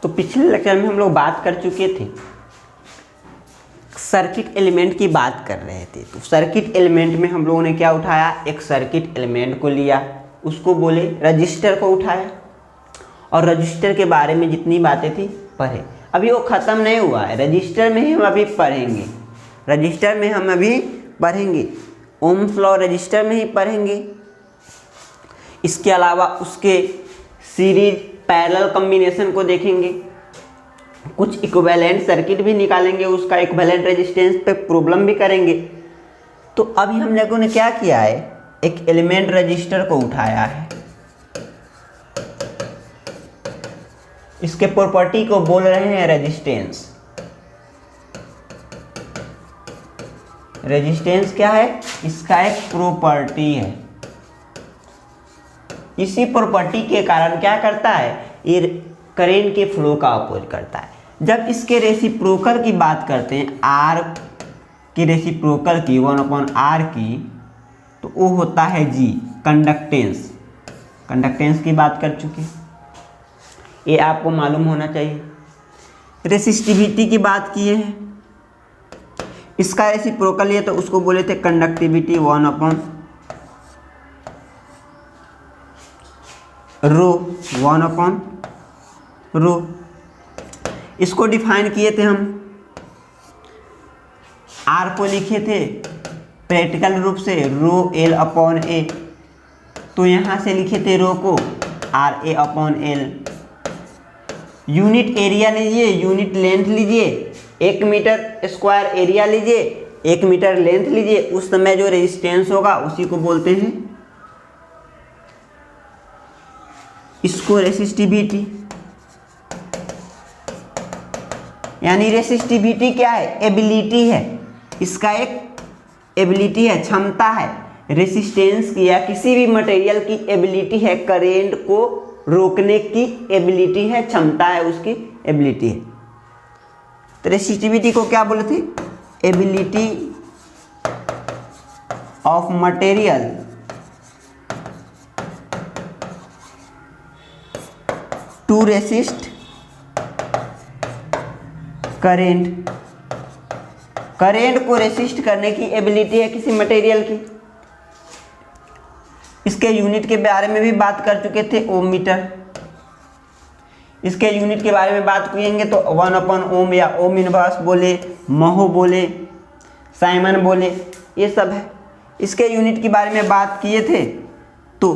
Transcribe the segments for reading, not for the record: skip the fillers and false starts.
तो पिछले लेक्चर में हम लोग बात कर चुके थे, सर्किट एलिमेंट की बात कर रहे थे। तो सर्किट एलिमेंट में हम लोगों ने क्या उठाया, एक सर्किट एलिमेंट को लिया, उसको बोले रजिस्टर को उठाया, और रजिस्टर के बारे में जितनी बातें थी पढ़े। अभी वो ख़त्म नहीं हुआ है, रजिस्टर में ही हम अभी पढ़ेंगे, रजिस्टर में हम अभी पढ़ेंगे, ओम्स लॉ रजिस्टर में ही पढ़ेंगे। इसके अलावा उसके सीरीज पैरेलल कॉम्बिनेशन को देखेंगे, कुछ इक्विवेलेंट सर्किट भी निकालेंगे, उसका इक्विवेलेंट रेजिस्टेंस पे प्रॉब्लम भी करेंगे। तो अभी हम लोगों ने क्या किया है, एक एलिमेंट रजिस्टर को उठाया है, इसके प्रॉपर्टी को बोल रहे हैं रेजिस्टेंस। रेजिस्टेंस क्या है, इसका एक प्रॉपर्टी है। इसी प्रॉपर्टी के कारण क्या करता है, ये करेंट के फ्लो का अपोज करता है। जब इसके रेसिप्रोकल की बात करते हैं, आर की रेसिप्रोकल की 1/r की, तो वो होता है जी, कंडक्टेंस। कंडक्टेंस की बात कर चुके, ये आपको मालूम होना चाहिए। रेसिस्टिविटी की बात किए हैं, इसका रेसिप्रोकल है तो उसको बोले थे कंडक्टिविटी 1/ρ, 1/ρ। इसको डिफाइन किए थे हम, आर को लिखे थे प्रैक्टिकल रूप से ρl/a, तो यहाँ से लिखे थे रो को RA/L। यूनिट एरिया लीजिए, यूनिट लेंथ लीजिए, 1 मीटर स्क्वायर एरिया लीजिए, 1 मीटर लेंथ लीजिए, उस समय जो रेजिस्टेंस होगा उसी को बोलते हैं, इसको रेसिस्टिविटी। यानी रेसिस्टिविटी क्या है, एबिलिटी है, इसका एक एबिलिटी है, क्षमता है। रेसिस्टेंस की या किसी भी मटेरियल की एबिलिटी है, करेंट को रोकने की एबिलिटी है, क्षमता है, उसकी एबिलिटी है। तो रेसिस्टिविटी को क्या बोले थे, ability of material to resist current. Current को रेसिस्ट करने की एबिलिटी है किसी मटेरियल की। इसके यूनिट के बारे में भी बात कर चुके थे, ओम मीटर। इसके यूनिट के बारे में बात करेंगे तो 1/ओम या ओम इनवर्स बोले, महो बोले, साइमन बोले, ये सब है। इसके यूनिट के बारे में बात किए थे तो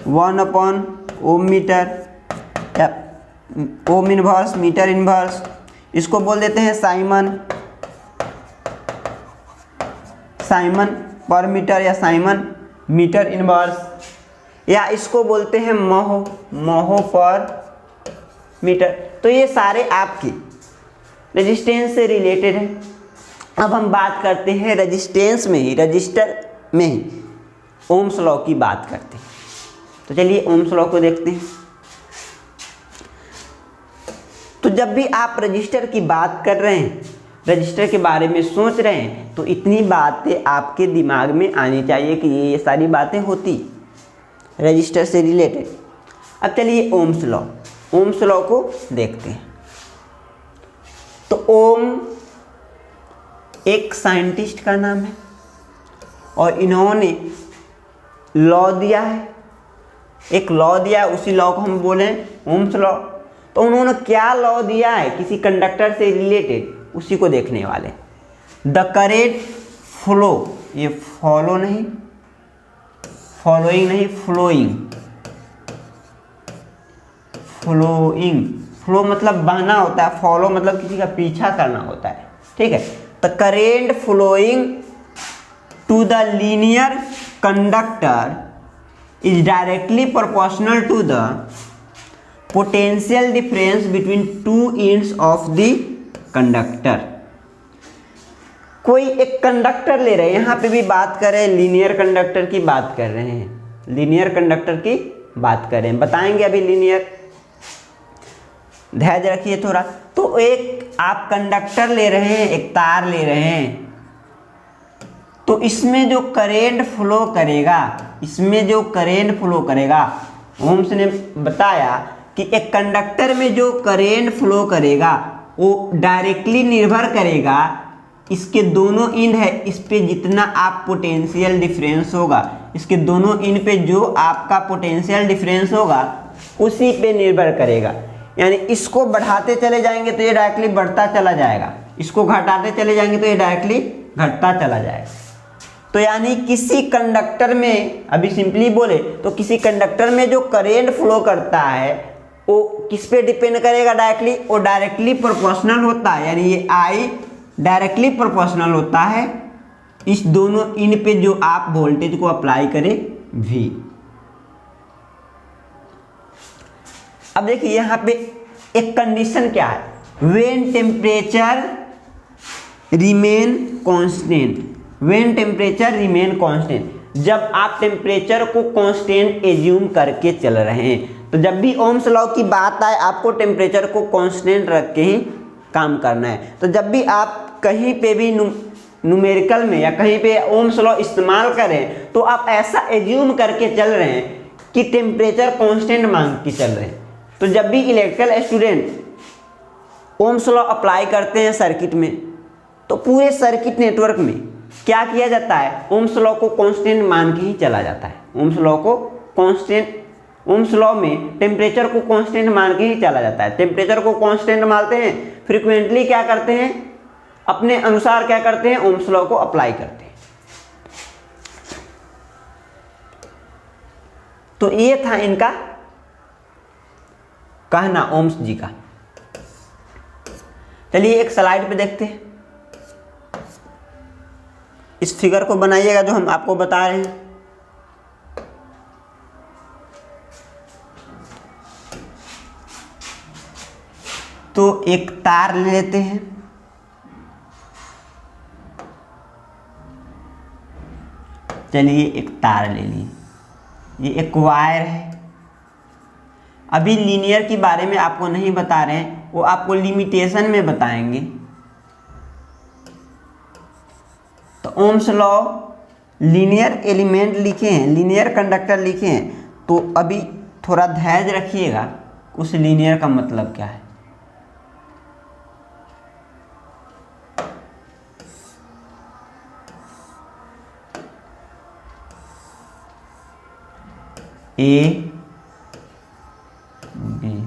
1/ओम मीटर या ओम इनवर्स, मीटर इनवर्स, इसको बोल देते हैं साइमन, साइमन पर मीटर या साइमन मीटर इनवर्स, या इसको बोलते हैं महो, महो पर मीटर। तो ये सारे आपके रेजिस्टेंस से रिलेटेड है। अब हम बात करते हैं रेजिस्टेंस में ही, रजिस्टर में ही ओम्स लॉ की बात करते हैं। तो चलिए ओम्स लॉ को देखते हैं। तो जब भी आप रजिस्टर की बात कर रहे हैं, रजिस्टर के बारे में सोच रहे हैं, तो इतनी बातें आपके दिमाग में आनी चाहिए कि ये सारी बातें होती रजिस्टर से रिलेटेड। अब चलिए ओम्स लॉ, ओम्स लॉ को देखते हैं। तो ओम एक साइंटिस्ट का नाम है और इन्होंने लॉ दिया है, एक लॉ दिया है, उसी लॉ को हम बोले ओम्स लॉ। तो उन्होंने क्या लॉ दिया है किसी कंडक्टर से रिलेटेड, उसी को देखने वाले। द करेंट फ्लो, ये फॉलो नहीं, फॉलोइंग नहीं, फ्लोइंग, फ्लोइंग, फ्लो मतलब बहना होता है, फॉलो मतलब किसी का पीछा करना होता है, ठीक है। The current flowing to the linear conductor is directly proportional to the potential difference between two ends of the conductor. कोई एक कंडक्टर ले रहे हैं, यहाँ पे भी बात कर रहे हैं लीनियर कंडक्टर की बात कर रहे हैं, लीनियर कंडक्टर की बात कर रहे हैं, बताएंगे अभी लीनियर, धैर्य रखिए थोड़ा। तो एक आप कंडक्टर ले रहे हैं, एक तार ले रहे हैं, तो इसमें जो करेंट फ्लो करेगा, इसमें जो करेंट फ्लो करेगा, ओम्स ने बताया कि एक कंडक्टर में जो करेंट फ्लो करेगा वो डायरेक्टली निर्भर करेगा इसके दोनों इंड है इस पे जितना आप पोटेंशियल डिफरेंस होगा, इसके दोनों इंड पे जो आपका पोटेंशियल डिफरेंस होगा उसी पे निर्भर करेगा। यानी इसको बढ़ाते चले जाएंगे तो ये डायरेक्टली बढ़ता चला जाएगा, इसको घटाते चले जाएंगे तो ये डायरेक्टली घटता चला जाएगा। तो यानी किसी कंडक्टर में, अभी सिंपली बोले तो किसी कंडक्टर में जो करेंट फ्लो करता है वो किस पे डिपेंड करेगा डायरेक्टली, वो डायरेक्टली प्रोपोर्शनल होता है। यानी ये आई डायरेक्टली प्रोपोर्शनल होता है इस दोनों इन पे जो आप वोल्टेज को अप्लाई करें V। अब देखिए यहाँ पे एक कंडीशन क्या है, when temperature remain constant, when temperature remain constant, जब आप टेम्परेचर को कांस्टेंट एज्यूम करके चल रहे हैं। तो जब भी ओम्स लॉ की बात आए आपको टेम्परेचर को कांस्टेंट रख के ही काम करना है। तो जब भी आप कहीं पे भी न्यूमेरिकल में या कहीं पे ओम्स लॉ इस्तेमाल करें तो आप ऐसा एज्यूम करके चल रहे हैं कि टेम्परेचर कांस्टेंट मांग के चल रहे हैं। तो जब भी electrical student Ohm's law apply करते हैं सर्किट में तो पूरे सर्किट नेटवर्क में क्या किया जाता है, ओम्स लॉ को कांस्टेंट मान के ही चला जाता है। ओम्स लॉ को कांस्टेंट, ओम्स लॉ में टेम्परेचर को कांस्टेंट मान के ही चला जाता है। टेम्परेचर को कांस्टेंट मानते हैं, फ्रीक्वेंटली क्या करते हैं, अपने अनुसार क्या करते हैं, ओम्स लॉ को अप्लाई करते हैं। तो ये था इनका कहना ओम्स जी का। चलिए एक स्लाइड पे देखते हैं, इस फिगर को बनाइएगा जो हम आपको बता रहे हैं। तो एक तार ले लेते हैं, चलिए एक तार ले ली, ये एक वायर है। अभी लीनियर के बारे में आपको नहीं बता रहे हैं, वो आपको लिमिटेशन में बताएंगे। तो ओम्स लॉ लीनियर एलिमेंट लिखे हैं, लीनियर कंडक्टर लिखे हैं, तो अभी थोड़ा धैर्य रखिएगा उस लीनियर का मतलब क्या है। ए बी,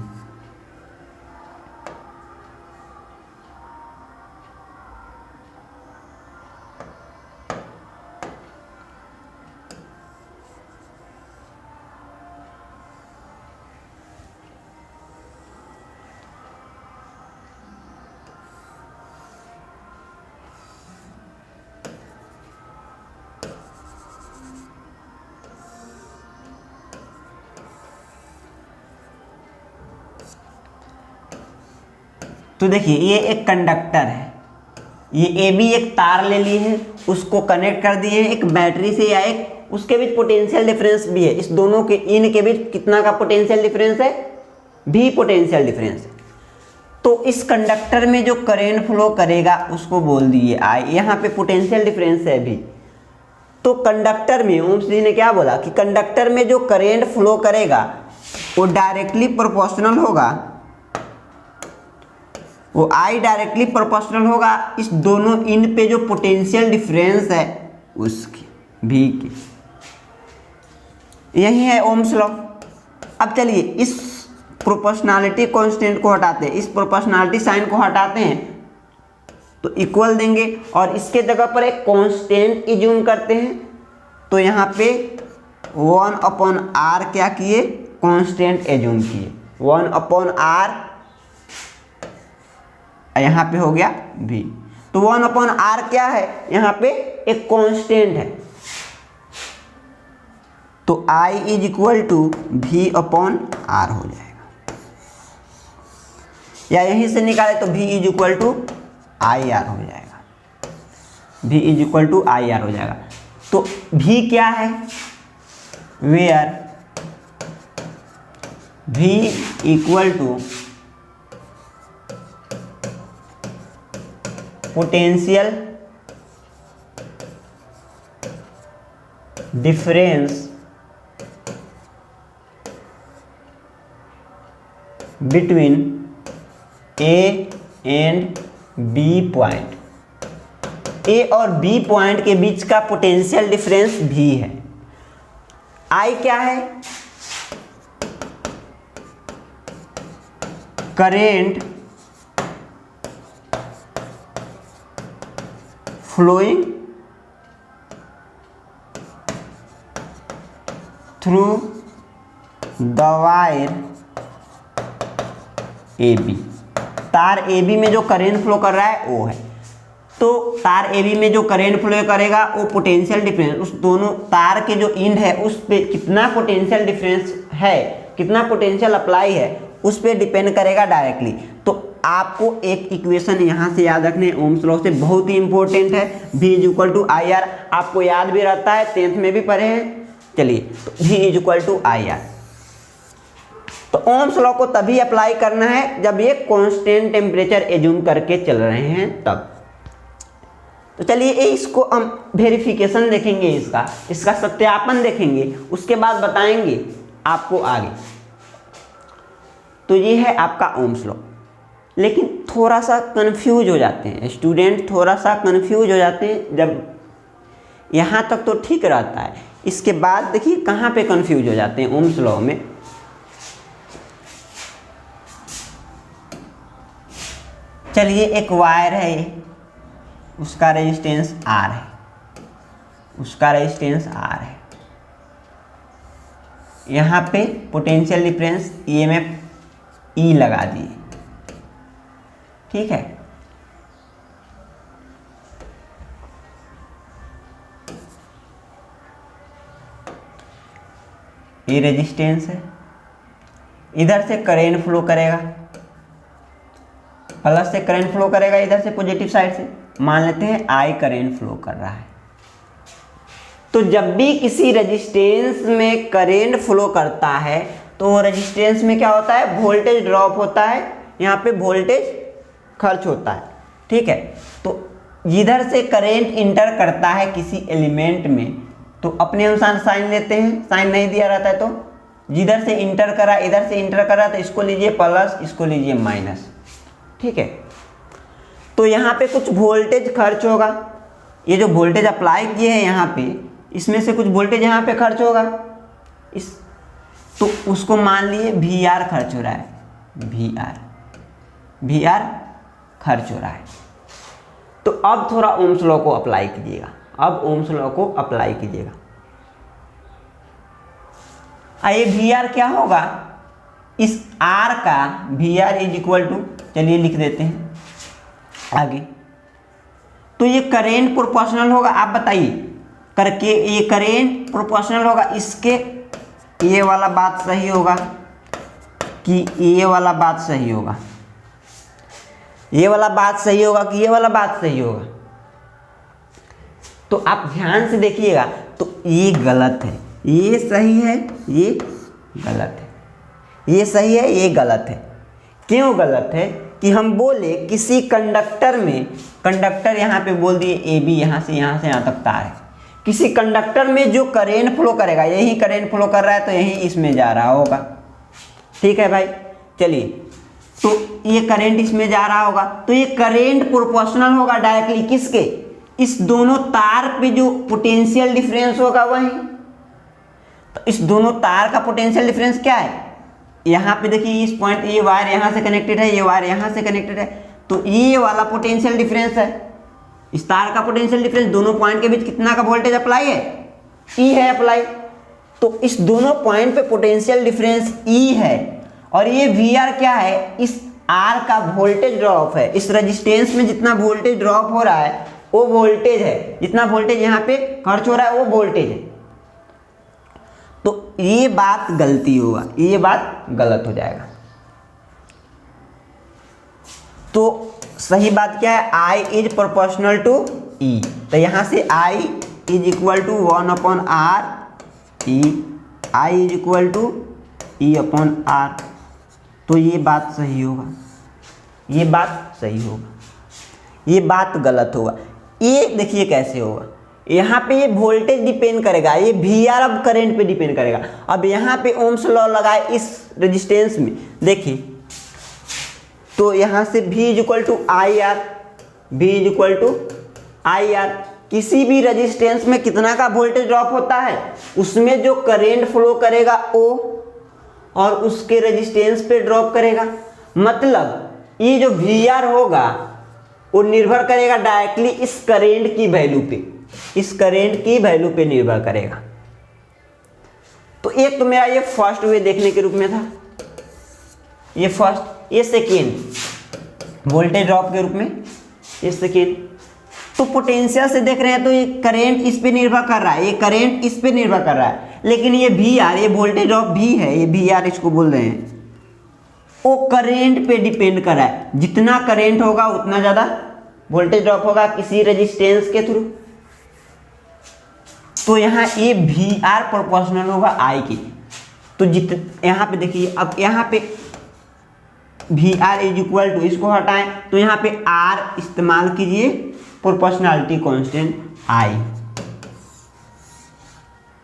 तो देखिए ये एक कंडक्टर है, ये ए बी एक तार ले ली है, उसको कनेक्ट कर दिए हैं एक बैटरी से या एक, उसके बीच पोटेंशियल डिफरेंस भी है। इस दोनों के इन के बीच कितना का पोटेंशियल डिफरेंस है, भी पोटेंशियल डिफरेंस है। तो इस कंडक्टर में जो करेंट फ्लो करेगा उसको बोल दिए आई, यहाँ पे पोटेंशियल डिफरेंस है भी। तो कंडक्टर में ओम्स जी ने क्या बोला कि कंडक्टर में जो करेंट फ्लो करेगा वो डायरेक्टली प्रोपोर्शनल होगा, वो आई डायरेक्टली प्रोपोर्शनल होगा इस दोनों इन पे जो पोटेंशियल डिफरेंस है उसकी, भी की। यही है ओम्स लॉ। अब चलिए इस प्रोपोर्शनैलिटी कांस्टेंट को हटाते हैं, इस प्रोपोर्शनैलिटी साइन को हटाते हैं तो इक्वल देंगे और इसके जगह पर एक कांस्टेंट इज्यूम करते हैं। तो यहाँ पे 1/r क्या किए, कांस्टेंट इज्यूम किए, 1/r, यहाँ पे हो गया v। तो 1/r क्या है, यहाँ पे एक कांस्टेंट है। तो I is equal to v/r हो जाएगा, या यहीं से निकाले तो v is equal to IR हो जाएगा, v is equal to IR हो जाएगा। तो v क्या है, where v equal to potential difference between A and B point. A और बी पॉइंट के बीच का पोटेंशियल डिफरेंस भी है। आई क्या है? Current flowing through the wire a b. तार ए बी में जो करेंट फ्लो कर रहा है वो है। तो तार ए बी में जो करेंट फ्लो करेगा वो पोटेंशियल डिफरेंस, उस दोनों तार के जो एंड है उस पे कितना पोटेंशियल डिफरेंस है, कितना पोटेंशियल अप्लाई है, उस पे डिपेंड करेगा डायरेक्टली। तो आपको एक इक्वेशन यहाँ से याद रखने, ओम्स लॉ से, बहुत ही इंपॉर्टेंट है। V is equal to I R, आपको याद भी रहता है, 10th में भी पढ़े हैं। चलिए, तो V is equal to I R. तो ओम्स लॉ को तभी अप्लाई करना है जब ये कांस्टेंट टेम्परेचर एज्यूम करके चल रहे हैं तब। तो चलिए इसको हम वेरिफिकेशन देखेंगे, इसका सत्यापन देखेंगे, उसके बाद बताएंगे आपको आगे। तो ये है आपका ओम्स लॉ। लेकिन थोड़ा सा कंफ्यूज हो जाते हैं स्टूडेंट, थोड़ा सा कंफ्यूज हो जाते हैं। जब यहाँ तक तो ठीक रहता है, इसके बाद देखिए कहाँ पे कंफ्यूज हो जाते हैं ओम्स लॉ में। चलिए एक वायर है ये, उसका रेजिस्टेंस R है, उसका रेजिस्टेंस R है। यहाँ पे पोटेंशियल डिफरेंस EMF E लगा दिए, ठीक है। ये रेजिस्टेंस है, इधर से करंट फ्लो करेगा, प्लस से करंट फ्लो करेगा इधर से पॉजिटिव साइड से। मान लेते हैं I करंट फ्लो कर रहा है। तो जब भी किसी रेजिस्टेंस में करंट फ्लो करता है तो रेजिस्टेंस में क्या होता है, वोल्टेज ड्रॉप होता है, यहाँ पे वोल्टेज खर्च होता है, ठीक है। तो जिधर से करंट इंटर करता है किसी एलिमेंट में तो अपने अनुसार साइन लेते हैं, साइन नहीं दिया रहता है तो जिधर से इंटर करा, इधर से इंटर करा तो इसको लीजिए प्लस, इसको लीजिए माइनस, ठीक है। तो यहाँ पे कुछ वोल्टेज खर्च होगा, ये जो वोल्टेज अप्लाई किए हैं यहाँ पे, इसमें से कुछ वोल्टेज यहाँ पे खर्च होगा, इस तो उसको मान लिए VR खर्च हो रहा है, VR खर्च हो रहा है। तो अब थोड़ा ओम्स लॉ को अप्लाई कीजिएगा, अब ओम्स लॉ को अप्लाई कीजिएगा। आइए VR क्या होगा, इस R का VR इज इक्वल टू, चलिए लिख देते हैं आगे। तो ये करेंट प्रोपोर्शनल होगा, आप बताइए करके, ये करेंट प्रोपोर्शनल होगा इसके, ये वाला बात सही होगा कि ये वाला बात सही होगा, ये वाला बात सही होगा कि ये वाला बात सही होगा। तो आप ध्यान से देखिएगा, तो ये गलत है, ये सही है, ये गलत है, ये सही है, ये गलत है। क्यों गलत है कि हम बोले किसी कंडक्टर में, कंडक्टर यहाँ पे बोल दिए AB, यहाँ से यहाँ तक तार है, किसी कंडक्टर में जो करंट फ्लो करेगा, यही करंट फ्लो कर रहा है तो यही इसमें जा रहा होगा, ठीक है भाई। चलिए, तो ये करंट इसमें जा रहा होगा, तो ये करंट प्रोपोर्शनल होगा डायरेक्टली किसके, इस दोनों तार पे जो पोटेंशियल डिफरेंस होगा वही। तो इस दोनों तार का पोटेंशियल डिफरेंस क्या है, यहाँ पे देखिए इस पॉइंट, ये वायर यहाँ से कनेक्टेड है, ये वायर यहाँ से कनेक्टेड है, तो ये वाला पोटेंशियल डिफरेंस है, इस तार का पोटेंशियल डिफरेंस, दोनों पॉइंट के बीच कितना का वोल्टेज अप्लाई है, E है अप्लाई। तो इस दोनों पॉइंट पे पोटेंशियल डिफरेंस E है, और ये VR क्या है, इस R का वोल्टेज ड्रॉप है, इस रेजिस्टेंस में जितना वोल्टेज ड्रॉप हो रहा है वो वोल्टेज है, जितना वोल्टेज यहाँ पे खर्च हो रहा है वो वोल्टेज है। तो ये बात गलती होगा, ये बात गलत हो जाएगा। तो सही बात क्या है, I is proportional to E। तो यहाँ से I is equal to 1/R E, I is equal to E/R। तो ये बात सही होगा, ये बात सही होगा, ये बात गलत होगा। ये देखिए कैसे होगा, यहाँ पे ये वोल्टेज डिपेंड करेगा, ये VR अब करंट पे डिपेंड करेगा। अब यहाँ पे ओम्स लॉ लगाए इस रेजिस्टेंस में, देखिए तो यहाँ से V is equal to I R, V is equal to I R. किसी भी रेजिस्टेंस में कितना का वोल्टेज ड्रॉप होता है, उसमें जो करेंट फ्लो करेगा O और उसके रेजिस्टेंस पे ड्रॉप करेगा। मतलब ये जो VR होगा वो निर्भर करेगा डायरेक्टली इस करेंट की वैल्यू पे, इस करेंट की वैल्यू पे निर्भर करेगा। तो एक तो मेरा ये फर्स्ट वे देखने के रूप में था, ये फर्स्ट। ये सेकेंड वोल्टेज ड्रॉप के रूप में, ये सेकेंड। तो पोटेंशियल से देख रहे हैं तो ये करंट इस पे निर्भर कर रहा है, ये करंट इस पे निर्भर कर रहा है, लेकिन ये VR, ये वोल्टेज ड्रॉप भी है, ये VR इसको बोल रहे हैं, वो करंट पे डिपेंड कर रहा है। जितना करंट होगा उतना ज़्यादा वोल्टेज ड्रॉप होगा किसी रेजिस्टेंस के थ्रू। तो यहाँ ये VR प्रोपोर्शनल होगा I की। तो यहाँ पे देखिए, अब यहाँ पे VR इज इक्वल टू, इसको हटाएं तो यहाँ पे R इस्तेमाल कीजिए, प्रोपोर्शनैलिटी कांस्टेंट I।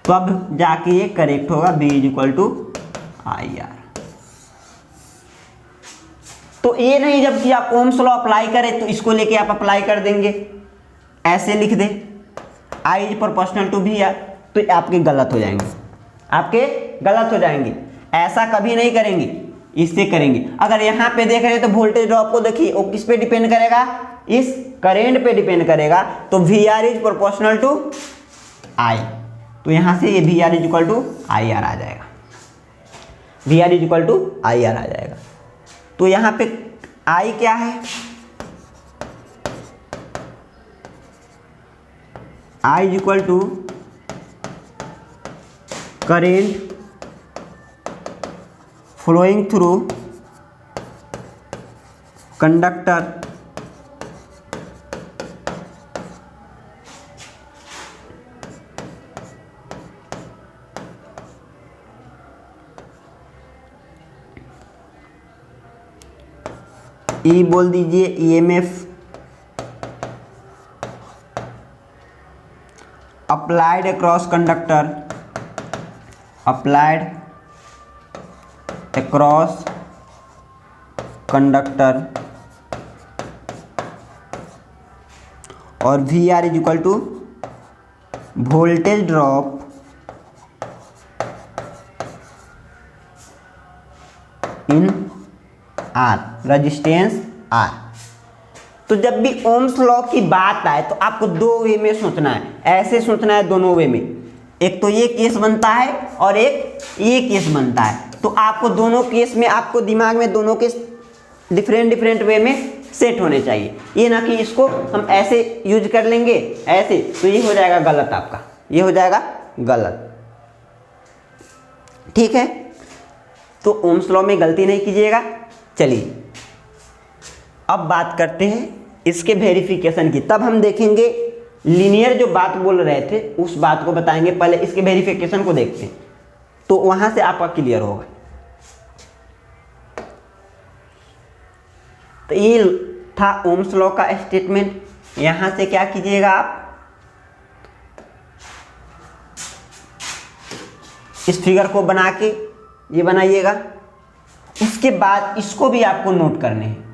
तो अब जाके ये करेक्ट होगा, V is equal to IR। तो ये नहीं जबकि आप ओम्स लॉ अप्लाई करें तो इसको लेके आप अप्लाई कर देंगे, ऐसे लिख दे I is proportional to VR, तो आपके गलत हो जाएंगे, आपके गलत हो जाएंगे। ऐसा कभी नहीं करेंगे, इससे करेंगे। अगर यहाँ पे देख रहे हैं तो वोल्टेज ड्रॉप को देखिए, वो किस पे डिपेंड करेगा, इस करेंट पे डिपेंड करेगा। तो VR is proportional to I, तो यहाँ से ये VR is equal to IR आ जाएगा, VR is equal to IR आ जाएगा। तो यहाँ पे I क्या है, I is equal to current flowing through conductor E बोल दीजिए EMF applied across conductor, applied across conductor, और VR is equal to voltage drop in R, resistance R। तो जब भी ओम्स लॉ की बात आए तो आपको दो वे में सोचना है, ऐसे सोचना है दोनों वे में। एक तो ये केस बनता है और एक ये केस बनता है। तो आपको दोनों केस में, आपको दिमाग में दोनों केस डिफरेंट वे में सेट होने चाहिए। ये ना कि इसको हम ऐसे यूज कर लेंगे ऐसे, तो ये हो जाएगा गलत आपका, ये हो जाएगा गलत। ठीक है, तो ओम्स लॉ में गलती नहीं कीजिएगा। चलिए अब बात करते हैं इसके वेरिफिकेशन की, तब हम देखेंगे लीनियर जो बात बोल रहे थे उस बात को बताएंगे। पहले इसके वेरिफिकेशन को देखते हैं, तो वहां से आपका क्लियर होगा। तो ये था ओम्स लॉ का स्टेटमेंट। यहां से क्या कीजिएगा, आप इस फिगर को बना के ये बनाइएगा। इसके बाद इसको भी आपको नोट करने हैं,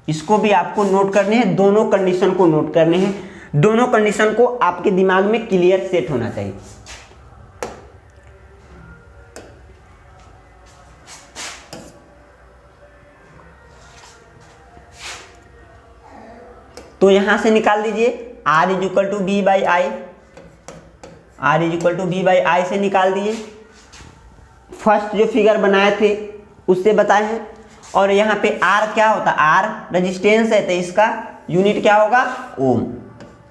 इसको भी आपको नोट करने हैं, दोनों कंडीशन को नोट करने हैं। दोनों कंडीशन को आपके दिमाग में क्लियर सेट होना चाहिए। तो यहां से निकाल दीजिए R is equal to B by I, R is equal to B by I से निकाल दिए। फर्स्ट जो फिगर बनाए थे उससे बताए हैं। और यहाँ पे R क्या होता है, R रेजिस्टेंस है, तो इसका यूनिट क्या होगा, ओम।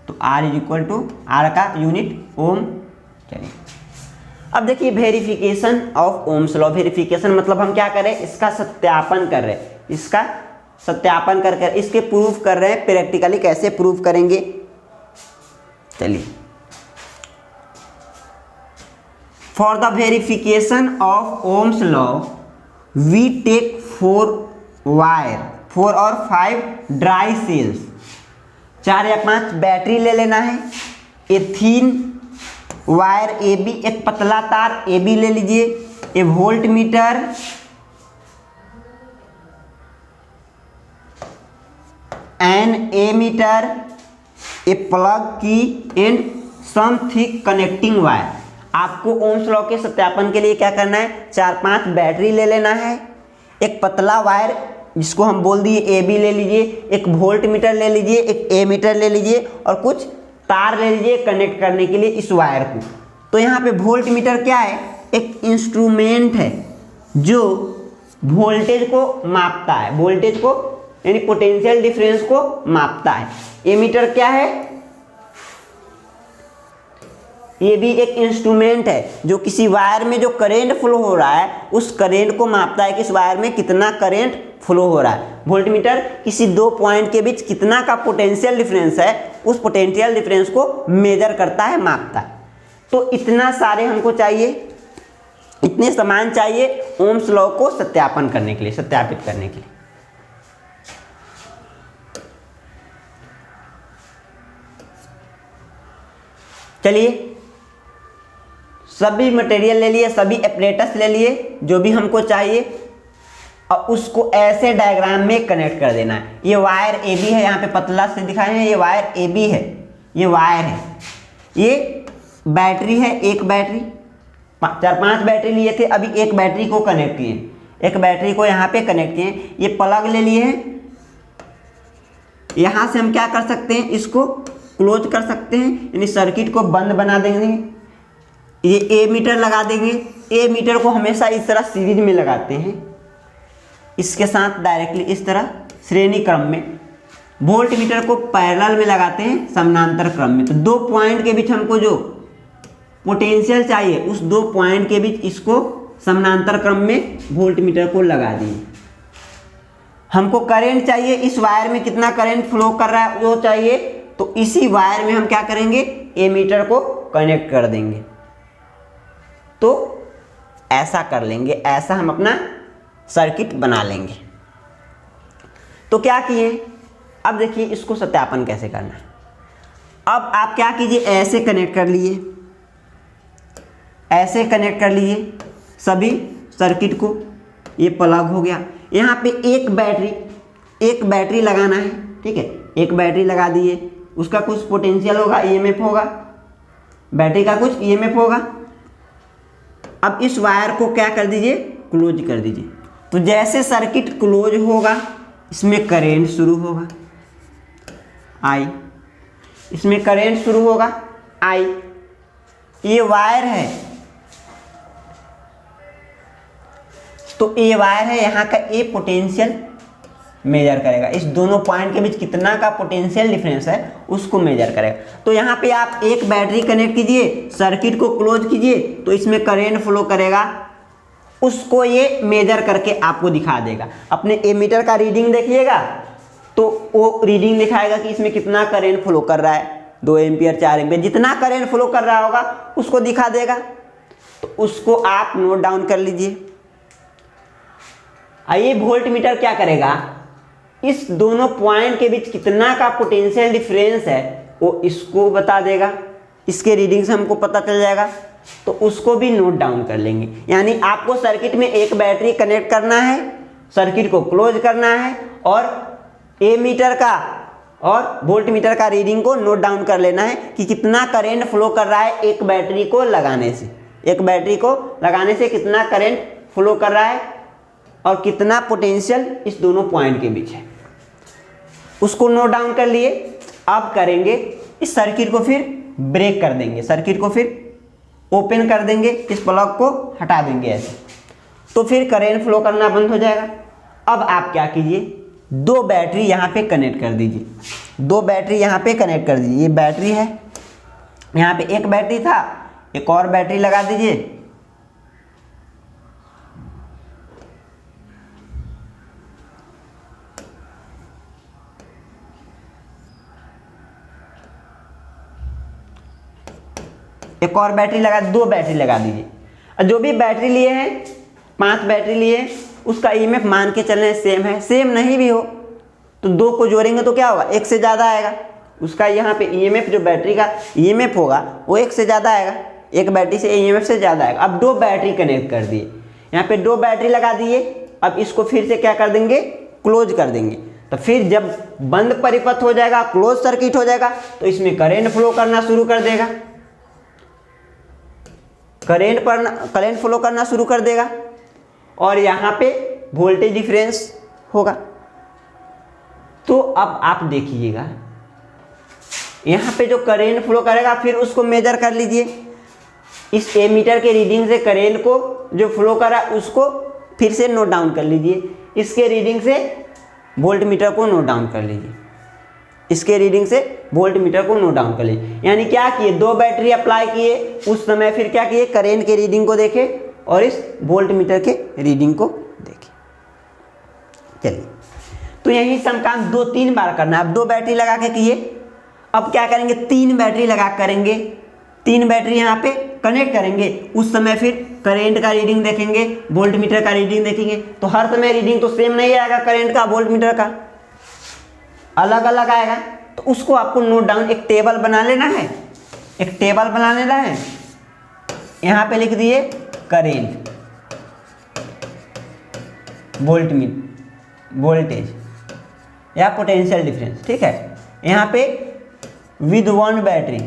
तो R is equal to, R का यूनिट ओम। चलिए अब देखिए verification of ohm's law. Verification मतलब हम क्या कर रहे हैं, इसका सत्यापन कर रहे हैं, इसका सत्यापन कर इसके प्रूफ कर रहे हैं। प्रैक्टिकली कैसे प्रूफ करेंगे, चलिए। For the verification of ohm's law we take 4 wire, 4 और 5 ड्राई सेल्स, 4 या 5 बैटरी ले लेना है। एथीन वायर AB, एक पतला तार AB ले लीजिए। A volt meter, an ammeter, a plug key and some thick connecting wire. आपको ओम्स लॉ के सत्यापन के लिए क्या करना है, 4-5 बैटरी ले लेना है, एक पतला वायर जिसको हम बोल दिए ए बी ले लीजिए, एक वोल्ट मीटर ले लीजिए, एक ए मीटर ले लीजिए और कुछ तार ले लीजिए कनेक्ट करने के लिए इस वायर को। तो यहाँ पे वोल्ट मीटर क्या है, एक इंस्ट्रूमेंट है जो वोल्टेज को मापता है, वोल्टेज को यानी पोटेंशियल डिफरेंस को मापता है। ए मीटर क्या है, ये भी एक इंस्ट्रूमेंट है जो किसी वायर में जो करंट फ्लो हो रहा है उस करंट को मापता है कि इस वायर में कितना करंट फ्लो हो रहा है। वोल्टमीटर किसी दो पॉइंट के बीच कितना का पोटेंशियल डिफरेंस है उस पोटेंशियल डिफरेंस को मेजर करता है, मापता है। तो इतना सारे हमको चाहिए, इतने सामान चाहिए ओम्स लॉ को सत्यापन करने के लिए, सत्यापित करने के लिए। चलिए सभी मटेरियल ले लिए, सभी एपरेटस ले लिए जो भी हमको चाहिए और उसको ऐसे डायग्राम में कनेक्ट कर देना है। ये वायर ए बी है, यहाँ पे पतला से दिखाए हैं, ये वायर ए बी है, ये वायर है, ये बैटरी है, एक बैटरी, 4-5 बैटरी लिए थे, अभी एक बैटरी को कनेक्ट किए, एक बैटरी को यहाँ पे कनेक्ट किए। ये प्लग ले लिए हैं, यहाँ से हम क्या कर सकते हैं, इसको क्लोज कर सकते हैं यानी सर्किट को बंद बना देंगे। ये ए मीटर लगा देंगे, ए मीटर को हमेशा इस तरह सीरीज में लगाते हैं, इसके साथ डायरेक्टली इस तरह श्रेणी क्रम में। वोल्ट मीटर को पैरेलल में लगाते हैं समानांतर क्रम में। तो दो पॉइंट के बीच हमको जो पोटेंशियल चाहिए उस दो पॉइंट के बीच इसको समानांतर क्रम में वोल्ट मीटर को लगा दिए। हमको करंट चाहिए, इस वायर में कितना करंट फ्लो कर रहा है वो चाहिए, तो इसी वायर में हम क्या करेंगे, ए मीटर को कनेक्ट कर देंगे। तो ऐसा कर लेंगे, ऐसा हम अपना सर्किट बना लेंगे। तो क्या किए, अब देखिए इसको सत्यापन कैसे करना है। अब आप क्या कीजिए, ऐसे कनेक्ट कर लिए, ऐसे कनेक्ट कर लिए सभी सर्किट को, ये प्लग हो गया। यहाँ पे एक बैटरी लगाना है, ठीक है, एक बैटरी लगा दिए, उसका कुछ पोटेंशियल होगा, ईएमएफ होगा, बैटरी का कुछ ईएमएफ होगा। अब इस वायर को क्या कर दीजिए, क्लोज कर दीजिए। तो जैसे सर्किट क्लोज होगा इसमें करंट शुरू होगा, आई, इसमें करंट शुरू होगा, आई। ये वायर है, तो ये वायर है, यहाँ का ए पोटेंशियल मेजर करेगा, इस दोनों पॉइंट के बीच कितना का पोटेंशियल डिफरेंस है उसको मेजर करेगा। तो यहाँ पे आप एक बैटरी कनेक्ट कीजिए, सर्किट को क्लोज कीजिए, तो इसमें करंट फ्लो करेगा, उसको ये मेजर करके आपको दिखा देगा। अपने एमीटर का रीडिंग देखिएगा तो वो रीडिंग दिखाएगा कि इसमें कितना करंट फ्लो कर रहा है, 2 एम्पियर 4 एम्पियर, जितना करंट फ्लो कर रहा होगा उसको दिखा देगा। तो उसको आप नोट डाउन कर लीजिए। आइए वोल्ट मीटर क्या करेगा, इस दोनों पॉइंट के बीच कितना का पोटेंशियल डिफरेंस है वो इसको बता देगा, इसके रीडिंग से हमको पता चल जाएगा, तो उसको भी नोट डाउन कर लेंगे। यानी आपको सर्किट में एक बैटरी कनेक्ट करना है, सर्किट को क्लोज करना है और ए मीटर का और वोल्ट मीटर का रीडिंग को नोट डाउन कर लेना है कि कितना करंट फ्लो कर रहा है एक बैटरी को लगाने से, एक बैटरी को लगाने से कितना करंट फ्लो कर रहा है और कितना पोटेंशियल इस दोनों पॉइंट के बीच है, उसको नोट डाउन कर लिए। अब करेंगे इस सर्किट को फिर ब्रेक कर देंगे, सर्किट को फिर ओपन कर देंगे, इस प्लग को हटा देंगे ऐसे, तो फिर करंट फ्लो करना बंद हो जाएगा। अब आप क्या कीजिए, 2 बैटरी यहाँ पे कनेक्ट कर दीजिए, 2 बैटरी यहाँ पे कनेक्ट कर दीजिए। ये बैटरी है, यहाँ पे एक बैटरी था, एक और बैटरी लगा दीजिए। एक और बैटरी लगा, 2 बैटरी लगा दीजिए। और जो भी बैटरी लिए हैं, 5 बैटरी लिए हैं, उसका ईएमएफ मान के चलने सेम है। सेम नहीं भी हो तो 2 को जोड़ेंगे तो क्या होगा, 1 से ज़्यादा आएगा। उसका यहाँ पे ईएमएफ जो बैटरी का ईएमएफ होगा वो 1 से ज़्यादा आएगा, एक बैटरी से ईएमएफ से ज़्यादा आएगा। अब 2 बैटरी कनेक्ट कर दिए, यहाँ पे 2 बैटरी लगा दिए। अब इसको फिर से क्या कर देंगे, क्लोज कर देंगे। तो फिर जब बंद परिपथ हो जाएगा, क्लोज सर्किट हो जाएगा, तो इसमें करंट फ्लो करना शुरू कर देगा, करंट फ्लो करना शुरू कर देगा और यहाँ पे वोल्टेज डिफरेंस होगा। तो अब आप देखिएगा यहाँ पे जो करंट फ्लो करेगा फिर उसको मेजर कर लीजिए। इस एमीटर के रीडिंग से करंट को जो फ्लो करा उसको फिर से नोट डाउन कर लीजिए। इसके रीडिंग से वोल्ट मीटर को नोट डाउन कर लीजिए। इसके रीडिंग से वोल्ट मीटर को नोट डाउन कर लीजिए। यानी क्या किए, 2 बैटरी अप्लाई किए उस समय, फिर क्या किए, करंट के रीडिंग को देखे और इस वोल्ट मीटर के रीडिंग को देखे। चलिए, तो यही सम काम 2-3 बार करना है। अब 2 बैटरी लगा के किए, अब क्या करेंगे, 3 बैटरी लगा करेंगे। 3 बैटरी यहाँ पे कनेक्ट करेंगे, उस समय फिर करंट का रीडिंग देखेंगे, वोल्ट मीटर का रीडिंग देखेंगे। तो हर समय रीडिंग तो सेम नहीं आएगा, करंट का वोल्ट मीटर का अलग अलग आएगा। तो उसको आपको नोट डाउन, एक टेबल बना लेना है, एक टेबल बना लेना है। यहाँ पे लिख दिए करंट, वोल्टेज या पोटेंशियल डिफरेंस, ठीक है। यहाँ पे विद 1 बैटरी,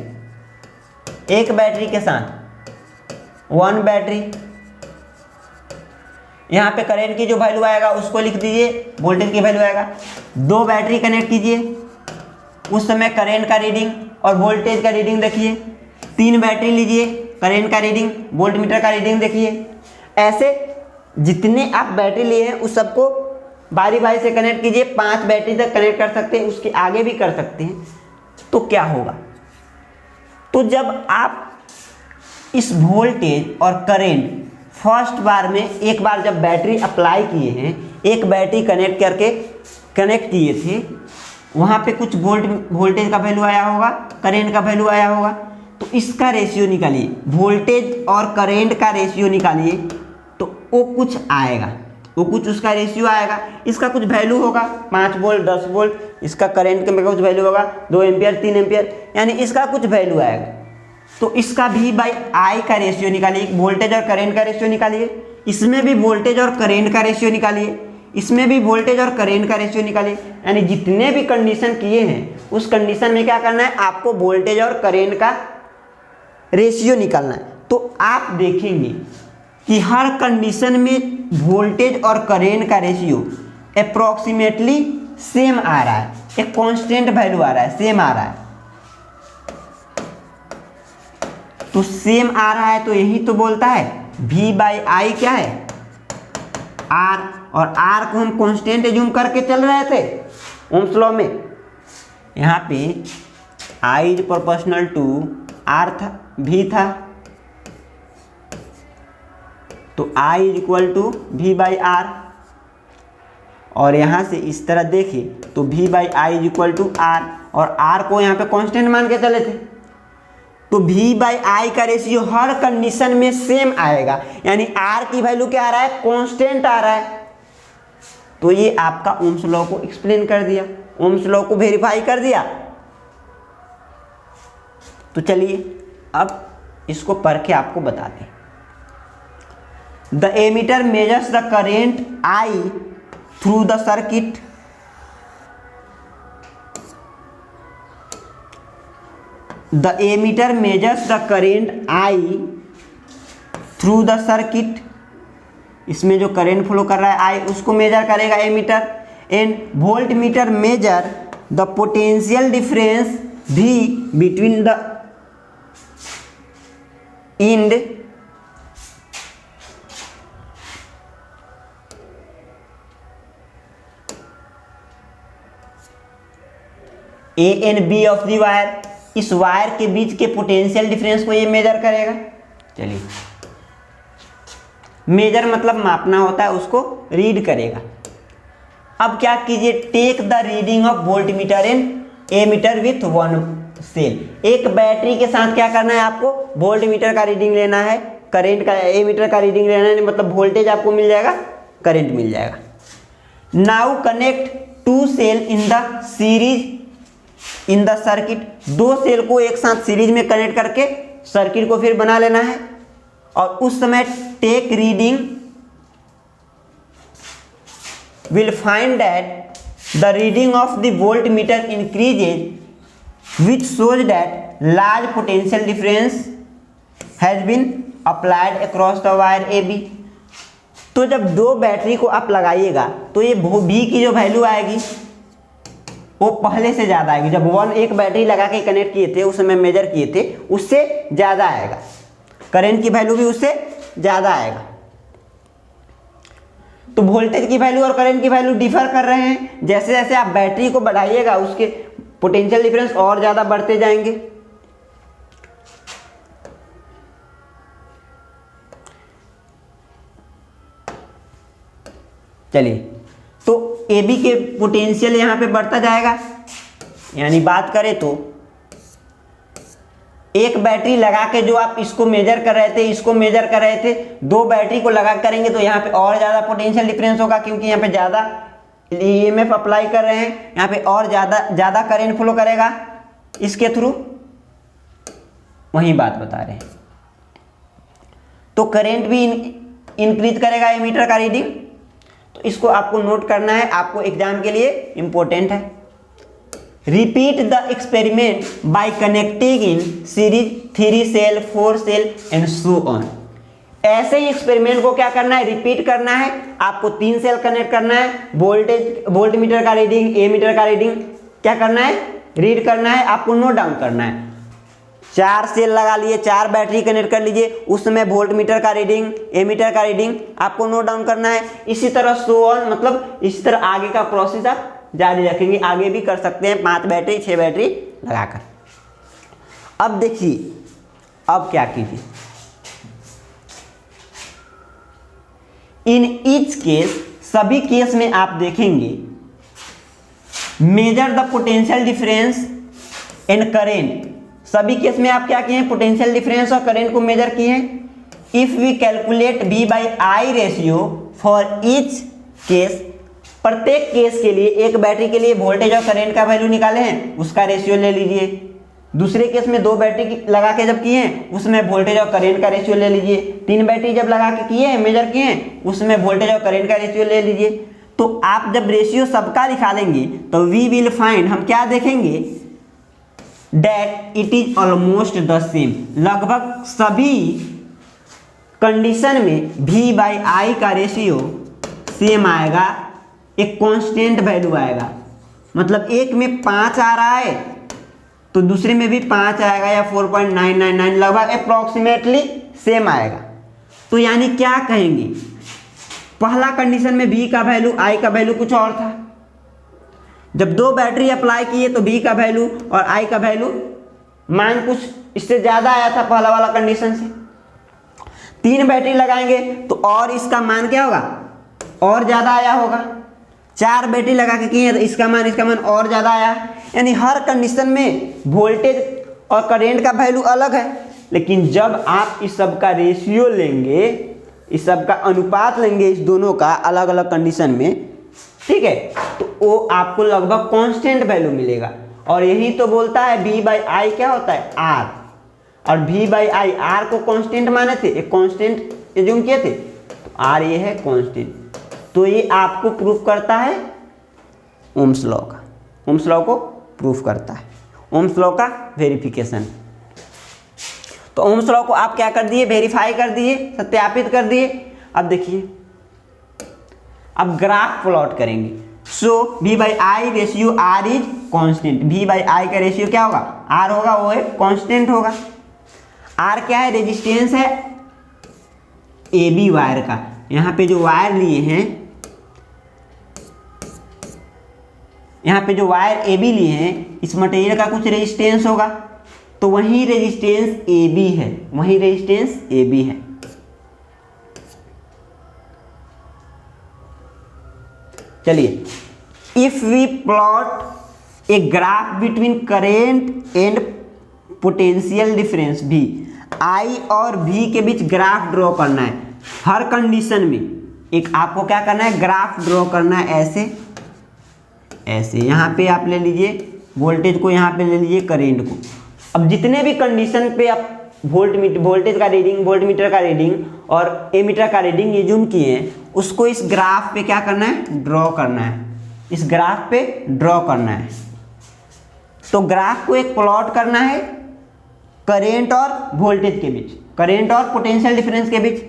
एक बैटरी के साथ 1 बैटरी। यहाँ पे करंट की जो वैल्यू आएगा उसको लिख दीजिए, वोल्टेज की वैल्यू आएगा। 2 बैटरी कनेक्ट कीजिए, उस समय करंट का रीडिंग और वोल्टेज का रीडिंग देखिए। 3 बैटरी लीजिए, करंट का रीडिंग, वोल्ट मीटर का रीडिंग देखिए। ऐसे जितने आप बैटरी लिए हैं उस सबको बारी बारी से कनेक्ट कीजिए। 5 बैटरी तक कनेक्ट कर सकते हैं, उसके आगे भी कर सकते हैं। तो क्या होगा, तो जब आप इस वोल्टेज और करंट फर्स्ट बार में, एक बार जब बैटरी अप्लाई किए हैं, एक बैटरी कनेक्ट किए थे, वहाँ पे कुछ वोल्टेज का वैल्यू आया होगा, करंट का वैल्यू आया होगा। तो इसका रेशियो निकालिए, वोल्टेज और करंट का रेशियो निकालिए, तो वो कुछ आएगा, वो कुछ उसका रेशियो आएगा। इसका कुछ वैल्यू होगा, 5 वोल्ट, 10 वोल्ट, इसका करंट का कुछ वैल्यू होगा, 2 एम्पियर, 3 एम्पियर, यानी इसका कुछ वैल्यू आएगा। तो इसका V/I का रेशियो निकालिए, वोल्टेज और करंट का रेशियो निकालिए। इसमें भी वोल्टेज और करंट का रेशियो निकालिए, इसमें भी वोल्टेज और करंट का रेशियो निकालिए। यानी जितने भी कंडीशन किए हैं उस कंडीशन में क्या करना है, आपको वोल्टेज और करंट का रेशियो निकालना है। तो आप देखेंगे कि हर कंडीशन में वोल्टेज और करंट का रेशियो अप्रॉक्सीमेटली सेम आ रहा है, एक कांस्टेंट वैल्यू आ रहा है, सेम आ रहा है। तो सेम आ रहा है तो यही तो बोलता है V/I क्या है, R, और R को हम कांस्टेंट एज्यूम करके चल रहे थे ओम्स लॉ में। यहाँ पे I is proportional to R था, V था, तो I is equal to V/R। और यहाँ से इस तरह देखिए तो V/I is equal to R, और R को यहाँ पे कांस्टेंट मान के चले थे। तो V/I का रेशियो हर कंडीशन में सेम आएगा, यानी R की वैल्यू क्या आ रहा है, कांस्टेंट आ रहा है। तो ये आपका ओम्स लॉ को एक्सप्लेन कर दिया, ओम्स लॉ को वेरीफाई कर दिया। तो चलिए अब इसको पढ़ के आपको बताते हैं। The ammeter measures the current I through the circuit. The ammeter measures the current I through the circuit। इसमें जो करंट फ्लो कर रहा है I, उसको मेजर करेगा ammeter. And voltmeter measure the potential difference V between the end A and B of the wire. इस wire के बीच के पोटेंशियल डिफरेंस को ये मेजर करेगा। चलिए, मेजर मतलब मापना होता है, उसको रीड करेगा। अब क्या कीजिए, take the reading of voltmeter and ammeter with 1 cell. एक बैटरी के साथ क्या करना है, आपको वोल्ट मीटर का रीडिंग लेना है, करंट का, एमीटर का रीडिंग लेना है, मतलब वोल्टेज आपको मिल जाएगा, करंट मिल जाएगा। Now connect 2 cell in the series in the circuit. 2 cell को एक साथ सीरीज में कनेक्ट करके सर्किट को फिर बना लेना है। और उस समय take reading will find that the reading of the voltmeter increases which shows that large potential difference has been applied across the wire a b. तो जब दो बैटरी को आप लगाइएगा तो ये बी की जो वैल्यू आएगी वो पहले से ज़्यादा आएगी। जब एक बैटरी लगा के कनेक्ट किए थे, उस समय मेजर किए थे, उससे ज़्यादा आएगा, करंट की वैल्यू भी उससे ज़्यादा आएगा। तो वोल्टेज की वैल्यू और करंट की वैल्यू डिफर कर रहे हैं। जैसे जैसे आप बैटरी को बढ़ाइएगा उसके पोटेंशियल डिफरेंस और ज़्यादा बढ़ते जाएंगे। चलिए, तो ए बी के पोटेंशियल यहाँ पे बढ़ता जाएगा। यानी बात करें तो एक बैटरी लगा के जो आप इसको मेजर कर रहे थे, इसको मेजर कर रहे थे, दो बैटरी को लगा करेंगे तो यहाँ पे और ज़्यादा पोटेंशियल डिफरेंस होगा, क्योंकि यहाँ पे ज़्यादा ईएमएफ अप्लाई कर रहे हैं। यहाँ पे और ज़्यादा करंट फ्लो करेगा इसके थ्रू। वही बात बता रहे हैं। तो करंट भी इंक्रीज करेगा एमीटर का रीडिंग। तो इसको आपको नोट करना है, आपको एग्जाम के लिए इंपॉर्टेंट है। Repeat the experiment by connecting in series 3 cell 4 cell and so on. ऐसे ही एक्सपेरिमेंट को क्या करना है, रिपीट करना है। आपको 3 सेल कनेक्ट करना है, वोल्ट मीटर का रीडिंग, ए मीटर का रीडिंग क्या करना है, रीड करना है, आपको नोट डाउन करना है। 4 सेल लगा लिए, 4 बैटरी कनेक्ट कर लीजिए, उस समय वोल्ट मीटर का रीडिंग, ए मीटर का रीडिंग आपको नोट डाउन करना है। इसी तरह सो ऑन, मतलब इसी तरह आगे का प्रोसेस आप जारी रखेंगे। आगे भी कर सकते हैं 5 बैटरी 6 बैटरी लगाकर। अब देखिए, अब क्या कीजिए, इन ईच केस, सभी केस में आप देखेंगे, measure the potential difference and current. सभी केस में आप क्या किए हैं, पोटेंशियल डिफरेंस और करंट को मेजर किए हैं। If we calculate V by I ratio for each case, प्रत्येक केस के लिए, एक बैटरी के लिए वोल्टेज और करंट का वैल्यू निकाले हैं, उसका रेशियो ले लीजिए। दूसरे केस में 2 बैटरी लगा के जब किए हैं, उसमें वोल्टेज और करंट का रेशियो ले लीजिए। 3 बैटरी जब लगा के किए हैं, मेजर किए हैं, उसमें वोल्टेज और करंट का रेशियो ले लीजिए। तो आप जब रेशियो सबका निकालेंगे तो वी विल फाइंड, हम क्या देखेंगे, that it is almost the same। लगभग सभी कंडीशन में V बाई I का रेशियो सेम आएगा, एक कांस्टेंट वैल्यू आएगा। मतलब एक में 5 आ रहा है तो दूसरे में भी 5 आएगा, या 4.999, लगभग अप्रॉक्सीमेटली सेम आएगा। तो यानी क्या कहेंगे, पहला कंडीशन में V का वैल्यू, I का वैल्यू कुछ और था। जब 2 बैटरी अप्लाई किए तो V का वैल्यू और I का वैल्यू मान कुछ इससे ज़्यादा आया था पहला वाला कंडीशन से। 3 बैटरी लगाएंगे तो और इसका मान क्या होगा, और ज़्यादा आया होगा। 4 बैटरी लगा के किए तो इसका मान और ज़्यादा आया। यानी हर कंडीशन में वोल्टेज और करंट का वैल्यू अलग है। लेकिन जब आप इस सब का रेशियो लेंगे, इस सब का अनुपात लेंगे, इस दोनों का अलग अलग कंडीशन में, ठीक है, तो वो आपको लगभग कांस्टेंट वैल्यू मिलेगा। और यही तो बोलता है V बाई I क्या होता है, R। और V बाई I, R को कांस्टेंट माने थे, एक कांस्टेंट एज्यूम किए थे, तो R ये है कांस्टेंट। तो ये आपको प्रूफ करता है ओम्स लॉ का, ओम्स लॉ को प्रूफ करता है, ओम्स लॉ का वेरिफिकेशन। तो ओम्स लॉ को आप क्या कर दिए, वेरीफाई कर दिए, सत्यापित कर दिए। अब देखिए, अब ग्राफ प्लॉट करेंगे। सो V by I ratio R is constant. V by I का रेशियो क्या होगा, R होगा, वो है कांस्टेंट होगा। R क्या है, रेजिस्टेंस है AB वायर का। यहाँ पे जो वायर लिए हैं, यहाँ पे जो वायर AB लिए हैं, इस मटेरियल का कुछ रेजिस्टेंस होगा, तो वही रेजिस्टेंस AB है, वही रेजिस्टेंस AB है। चलिए, if we plot a graph between current and potential difference V, I और V के बीच ग्राफ ड्रॉ करना है। हर कंडीशन में एक आपको क्या करना है, ग्राफ ड्रॉ करना है, ऐसे ऐसे। यहाँ पे आप ले लीजिए वोल्टेज को, यहाँ पे ले लीजिए करंट को। अब जितने भी कंडीशन पे आप वोल्टेज का रीडिंग, वोल्ट मीटर का रीडिंग और ए मीटर का रीडिंग ये जूम किए हैं, उसको इस ग्राफ पे क्या करना है, ड्रॉ करना है। इस ग्राफ पे ड्रॉ करना है। तो ग्राफ को एक प्लॉट करना है करेंट और वोल्टेज के बीच, करेंट और पोटेंशियल डिफरेंस के बीच।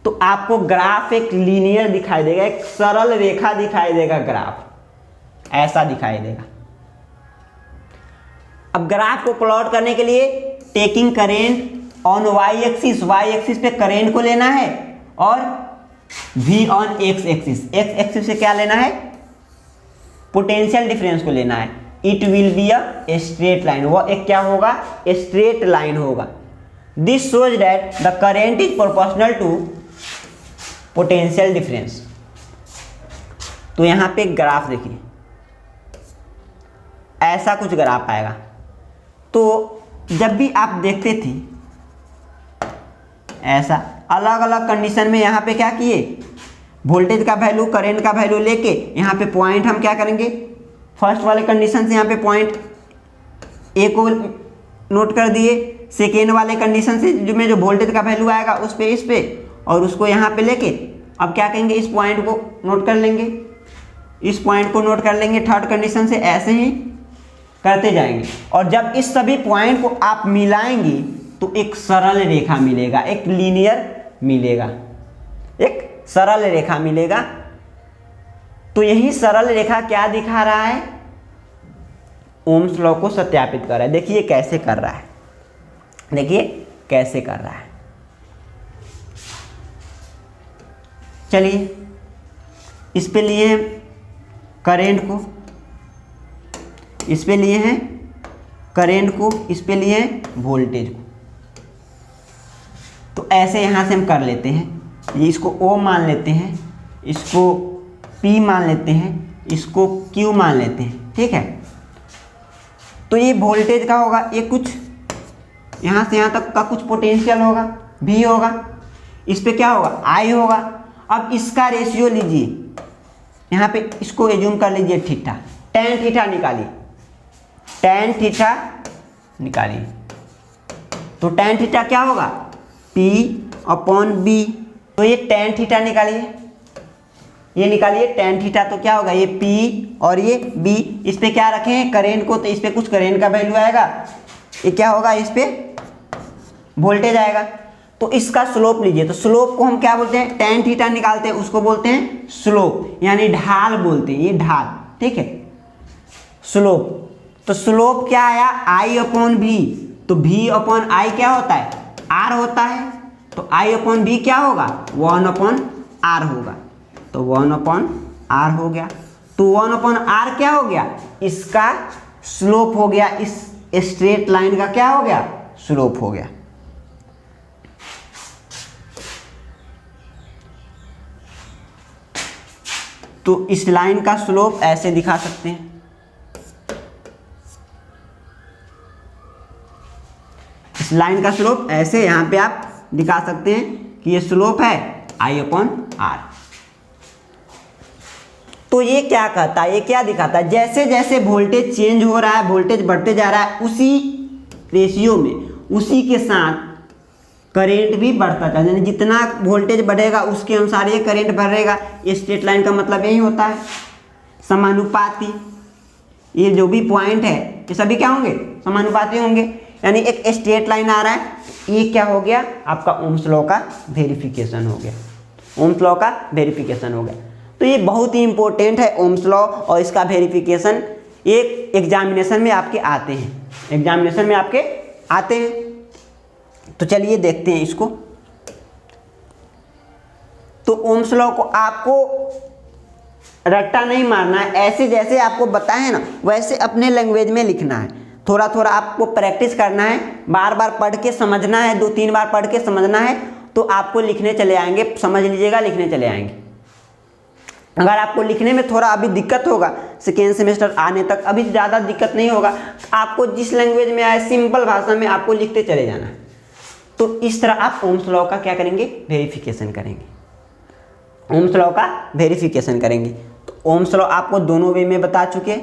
तो आपको ग्राफ एक लीनियर दिखाई देगा, एक सरल रेखा दिखाई देगा, ग्राफ ऐसा दिखाई देगा। अब ग्राफ को प्लॉट करने के लिए taking current on Y axis पे करेंट को लेना है और V ऑन एक्स एक्सिस से क्या लेना है, पोटेंशियल डिफरेंस को लेना है। It will be a straight line, वह एक क्या होगा, स्ट्रेट लाइन होगा। This shows that the current is proportional to potential difference. तो यहां पे ग्राफ देखिए, ऐसा कुछ ग्राफ आएगा। तो जब भी आप देखते थे ऐसा अलग अलग कंडीशन में, यहाँ पे क्या किए, वोल्टेज का वैल्यू करेंट का वैल्यू लेके यहाँ पे पॉइंट हम क्या करेंगे, फर्स्ट वाले कंडीशन से यहाँ पे पॉइंट ए को नोट कर दिए, सेकेंड वाले कंडीशन से जो वोल्टेज का वैल्यू आएगा उस पे, इस पे, और उसको यहाँ पे लेके अब क्या करेंगे, इस पॉइंट को नोट कर लेंगे, इस पॉइंट को नोट कर लेंगे। थर्ड कंडीशन से ऐसे ही करते जाएंगे और जब इस सभी पॉइंट को आप मिलाएंगे तो एक सरल रेखा मिलेगा, एक लीनियर मिलेगा, एक सरल रेखा मिलेगा। तो यही सरल रेखा क्या दिखा रहा है, ओम्स लॉ को सत्यापित कर रहा है। देखिए कैसे कर रहा है, देखिए कैसे कर रहा है। चलिए इस पे लिए हैं करेंट को, इस पे लिए हैं करेंट को, इस पे लिए हैं वोल्टेज को। तो ऐसे यहाँ से हम कर लेते हैं, ये इसको O मान लेते हैं, इसको P मान लेते हैं, इसको Q मान लेते हैं, ठीक है। तो ये वोल्टेज का होगा, ये कुछ यहाँ से यहाँ तक का कुछ पोटेंशियल होगा, V होगा, इस पे क्या होगा, I होगा। अब इसका रेशियो लीजिए, यहाँ पे इसको एज्यूम कर लीजिए थीटा, tan थीटा निकालिए, tan थीटा निकालिए। तो tan थीटा क्या होगा, P अपॉन B। तो ये tan थीटा निकालिए, ये निकालिए tan थीटा। तो क्या होगा, ये P और ये B, इस पे क्या रखे हैं करेंट को, तो इस पे कुछ करेंट का वैल्यू आएगा, ये क्या होगा, इस पे वोल्टेज आएगा। तो इसका स्लोप लीजिए, तो स्लोप को हम क्या बोलते हैं, tan थीटा निकालते हैं उसको बोलते हैं स्लोप, यानी ढाल बोलते हैं, ये ढाल, ठीक है, स्लोप। तो स्लोप क्या आया, I अपॉन V। तो V अपॉन I क्या होता है, R होता है। तो I अपॉन V क्या होगा, 1 अपॉन R होगा। तो 1 अपॉन R हो गया। तो 1 अपॉन R क्या हो गया, इसका स्लोप हो गया, इस स्ट्रेट लाइन का क्या हो गया, स्लोप हो गया। तो इस लाइन का स्लोप ऐसे दिखा सकते हैं, इस लाइन का स्लोप ऐसे यहाँ पे आप दिखा सकते हैं कि ये स्लोप है I अपॉन R। तो ये क्या कहता है, ये क्या दिखाता है, जैसे जैसे वोल्टेज चेंज हो रहा है, वोल्टेज बढ़ते जा रहा है, उसी रेशियो में, उसी के साथ करेंट भी बढ़ता जाता है। यानी जितना वोल्टेज बढ़ेगा उसके अनुसार ये करेंट बढ़ेगा। ये स्ट्रेट लाइन का मतलब यही होता है, समानुपाती। ये जो भी पॉइंट है ये सभी क्या होंगे, समानुपाती होंगे। यानी एक स्ट्रेट लाइन आ रहा है, ये क्या हो गया, आपका ओम्स लॉ का वेरिफिकेशन हो गया, ओम्स लॉ का वेरिफिकेशन हो गया। तो ये बहुत ही इंपॉर्टेंट है ओम्स लॉ, और इसका वेरिफिकेशन एक एग्जामिनेशन में आपके आते हैं, एग्जामिनेशन में आपके आते हैं। तो चलिए देखते हैं इसको। तो ओम्स लॉ को आपको रट्टा नहीं मारना है, ऐसे जैसे आपको बताए ना वैसे अपने लैंग्वेज में लिखना है। थोड़ा थोड़ा आपको प्रैक्टिस करना है, बार बार पढ़ के समझना है, 2-3 बार पढ़ के समझना है, तो आपको लिखने चले आएंगे। समझ लीजिएगा, लिखने चले आएंगे। अगर आपको लिखने में थोड़ा अभी दिक्कत होगा, सेकेंड सेमेस्टर आने तक अभी ज़्यादा दिक्कत नहीं होगा, आपको जिस लैंग्वेज में आए सिंपल भाषा में आपको लिखते चले जाना है। तो इस तरह आप ओम्स लॉ का क्या करेंगे, वेरिफिकेशन करेंगे, ओम्स लॉ का वेरिफिकेशन करेंगे। तो ओम्स लॉ आपको दोनों वे में बता चुके।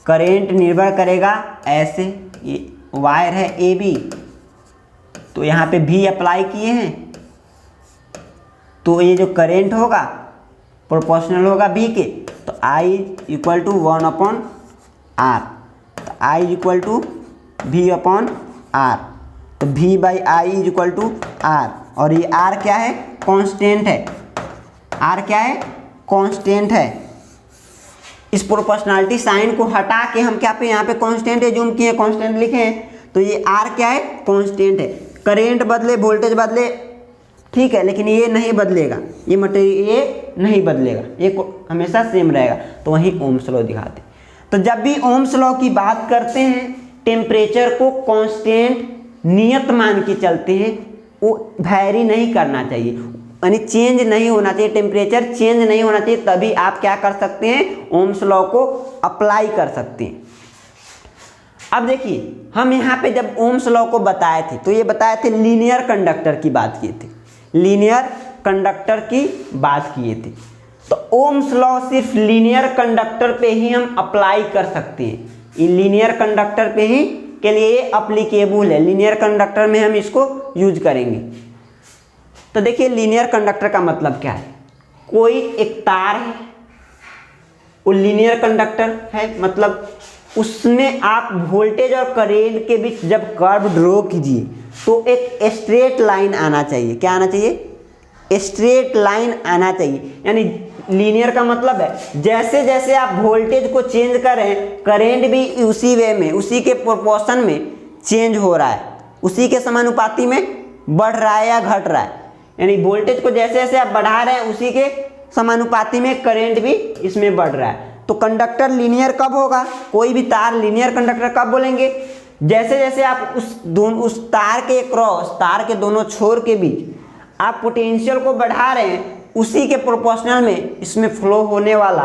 करेंट निर्भर करेगा ऐसे, ये वायर है ए बी, तो यहाँ पे भी अप्लाई किए हैं, तो ये जो करेंट होगा प्रोपोर्शनल होगा बी के, तो I इक्वल टू 1/r, तो I इक्वल टू V/r, तो V/I is equal to R, और ये R क्या है? कांस्टेंट है। R क्या है? कांस्टेंट है। इस प्रोपोर्शनलिटी साइन को हटा के हम क्या पे यहाँ पे कांस्टेंट एज्यूम किए, कांस्टेंट लिखे हैं, तो ये R क्या है? कांस्टेंट है। करंट बदले, वोल्टेज बदले, ठीक है, लेकिन ये नहीं बदलेगा, ये मटेरियल ये नहीं बदलेगा, ये हमेशा सेम रहेगा, तो वही ओम्स लॉ दिखाते। तो जब भी ओम्स लॉ की बात करते हैं, टेम्परेचर को कांस्टेंट नियत मान के चलते हैं, वो वैरी नहीं करना चाहिए, यानी चेंज नहीं होना चाहिए, टेम्परेचर चेंज नहीं होना चाहिए, तभी आप क्या कर सकते हैं? ओम्स लॉ को अप्लाई कर सकते हैं। अब देखिए, हम यहाँ पे जब ओम्स लॉ को बताए थे, तो ये बताए थे लीनियर कंडक्टर की बात किए थे, लीनियर कंडक्टर की बात किए थे। तो ओम्स लॉ सिर्फ लीनियर कंडक्टर पे ही हम अप्लाई कर सकते हैं, ये लीनियर कंडक्टर पे ही के लिए ये अप्लीकेबल है, लीनियर कंडक्टर में हम इसको यूज करेंगे। तो देखिए, लीनियर कंडक्टर का मतलब क्या है? कोई एक तार है, वो लीनियर कंडक्टर है, मतलब उसमें आप वोल्टेज और करंट के बीच जब कर्व ड्रॉ कीजिए तो एक स्ट्रेट लाइन आना चाहिए। क्या आना चाहिए? स्ट्रेट लाइन आना चाहिए। यानी लीनियर का मतलब है जैसे जैसे आप वोल्टेज को चेंज करें, करंट भी उसी वे में, उसी के प्रोपोर्शन में चेंज हो रहा है, उसी के समानुपाती में बढ़ रहा है या घट रहा है। यानी वोल्टेज को जैसे जैसे आप बढ़ा रहे हैं, उसी के समानुपाती में करंट भी इसमें बढ़ रहा है। तो कंडक्टर लीनियर कब होगा? कोई भी तार लीनियर कंडक्टर कब बोलेंगे? जैसे जैसे आप उस तार के क्रॉस, तार के दोनों छोर के बीच आप पोटेंशियल को बढ़ा रहे हैं, उसी के प्रोपोर्शनल में इसमें फ्लो होने वाला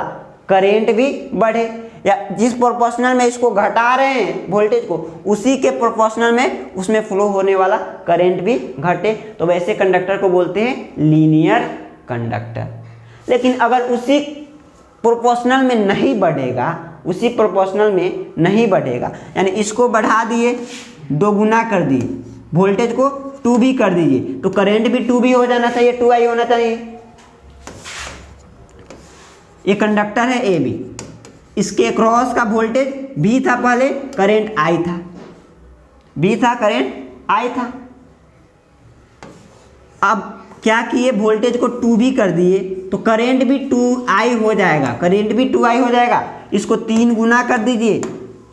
करंट भी बढ़े, या जिस प्रोपोर्शनल में इसको घटा रहे हैं वोल्टेज को, उसी के प्रोपोर्शनल में उसमें फ्लो होने वाला करंट भी घटे, तो वैसे कंडक्टर को बोलते हैं लीनियर कंडक्टर। लेकिन अगर उसी प्रोपोर्शनल में नहीं बढ़ेगा, उसी प्रोपोर्शनल में नहीं बढ़ेगा, यानी इसको बढ़ा दिए, 2 गुना कर दिए, वोल्टेज को 2 भी कर दीजिए, तो करंट भी 2 भी हो जाना चाहिए, 2I होना चाहिए। ये कंडक्टर है ए बी, इसके क्रॉस का वोल्टेज V था, पहले करंट I था, V था, करंट I था। अब क्या किए? वोल्टेज को 2 भी कर दिए, तो करंट भी 2I हो जाएगा, करंट भी 2I हो जाएगा। इसको 3 गुना कर दीजिए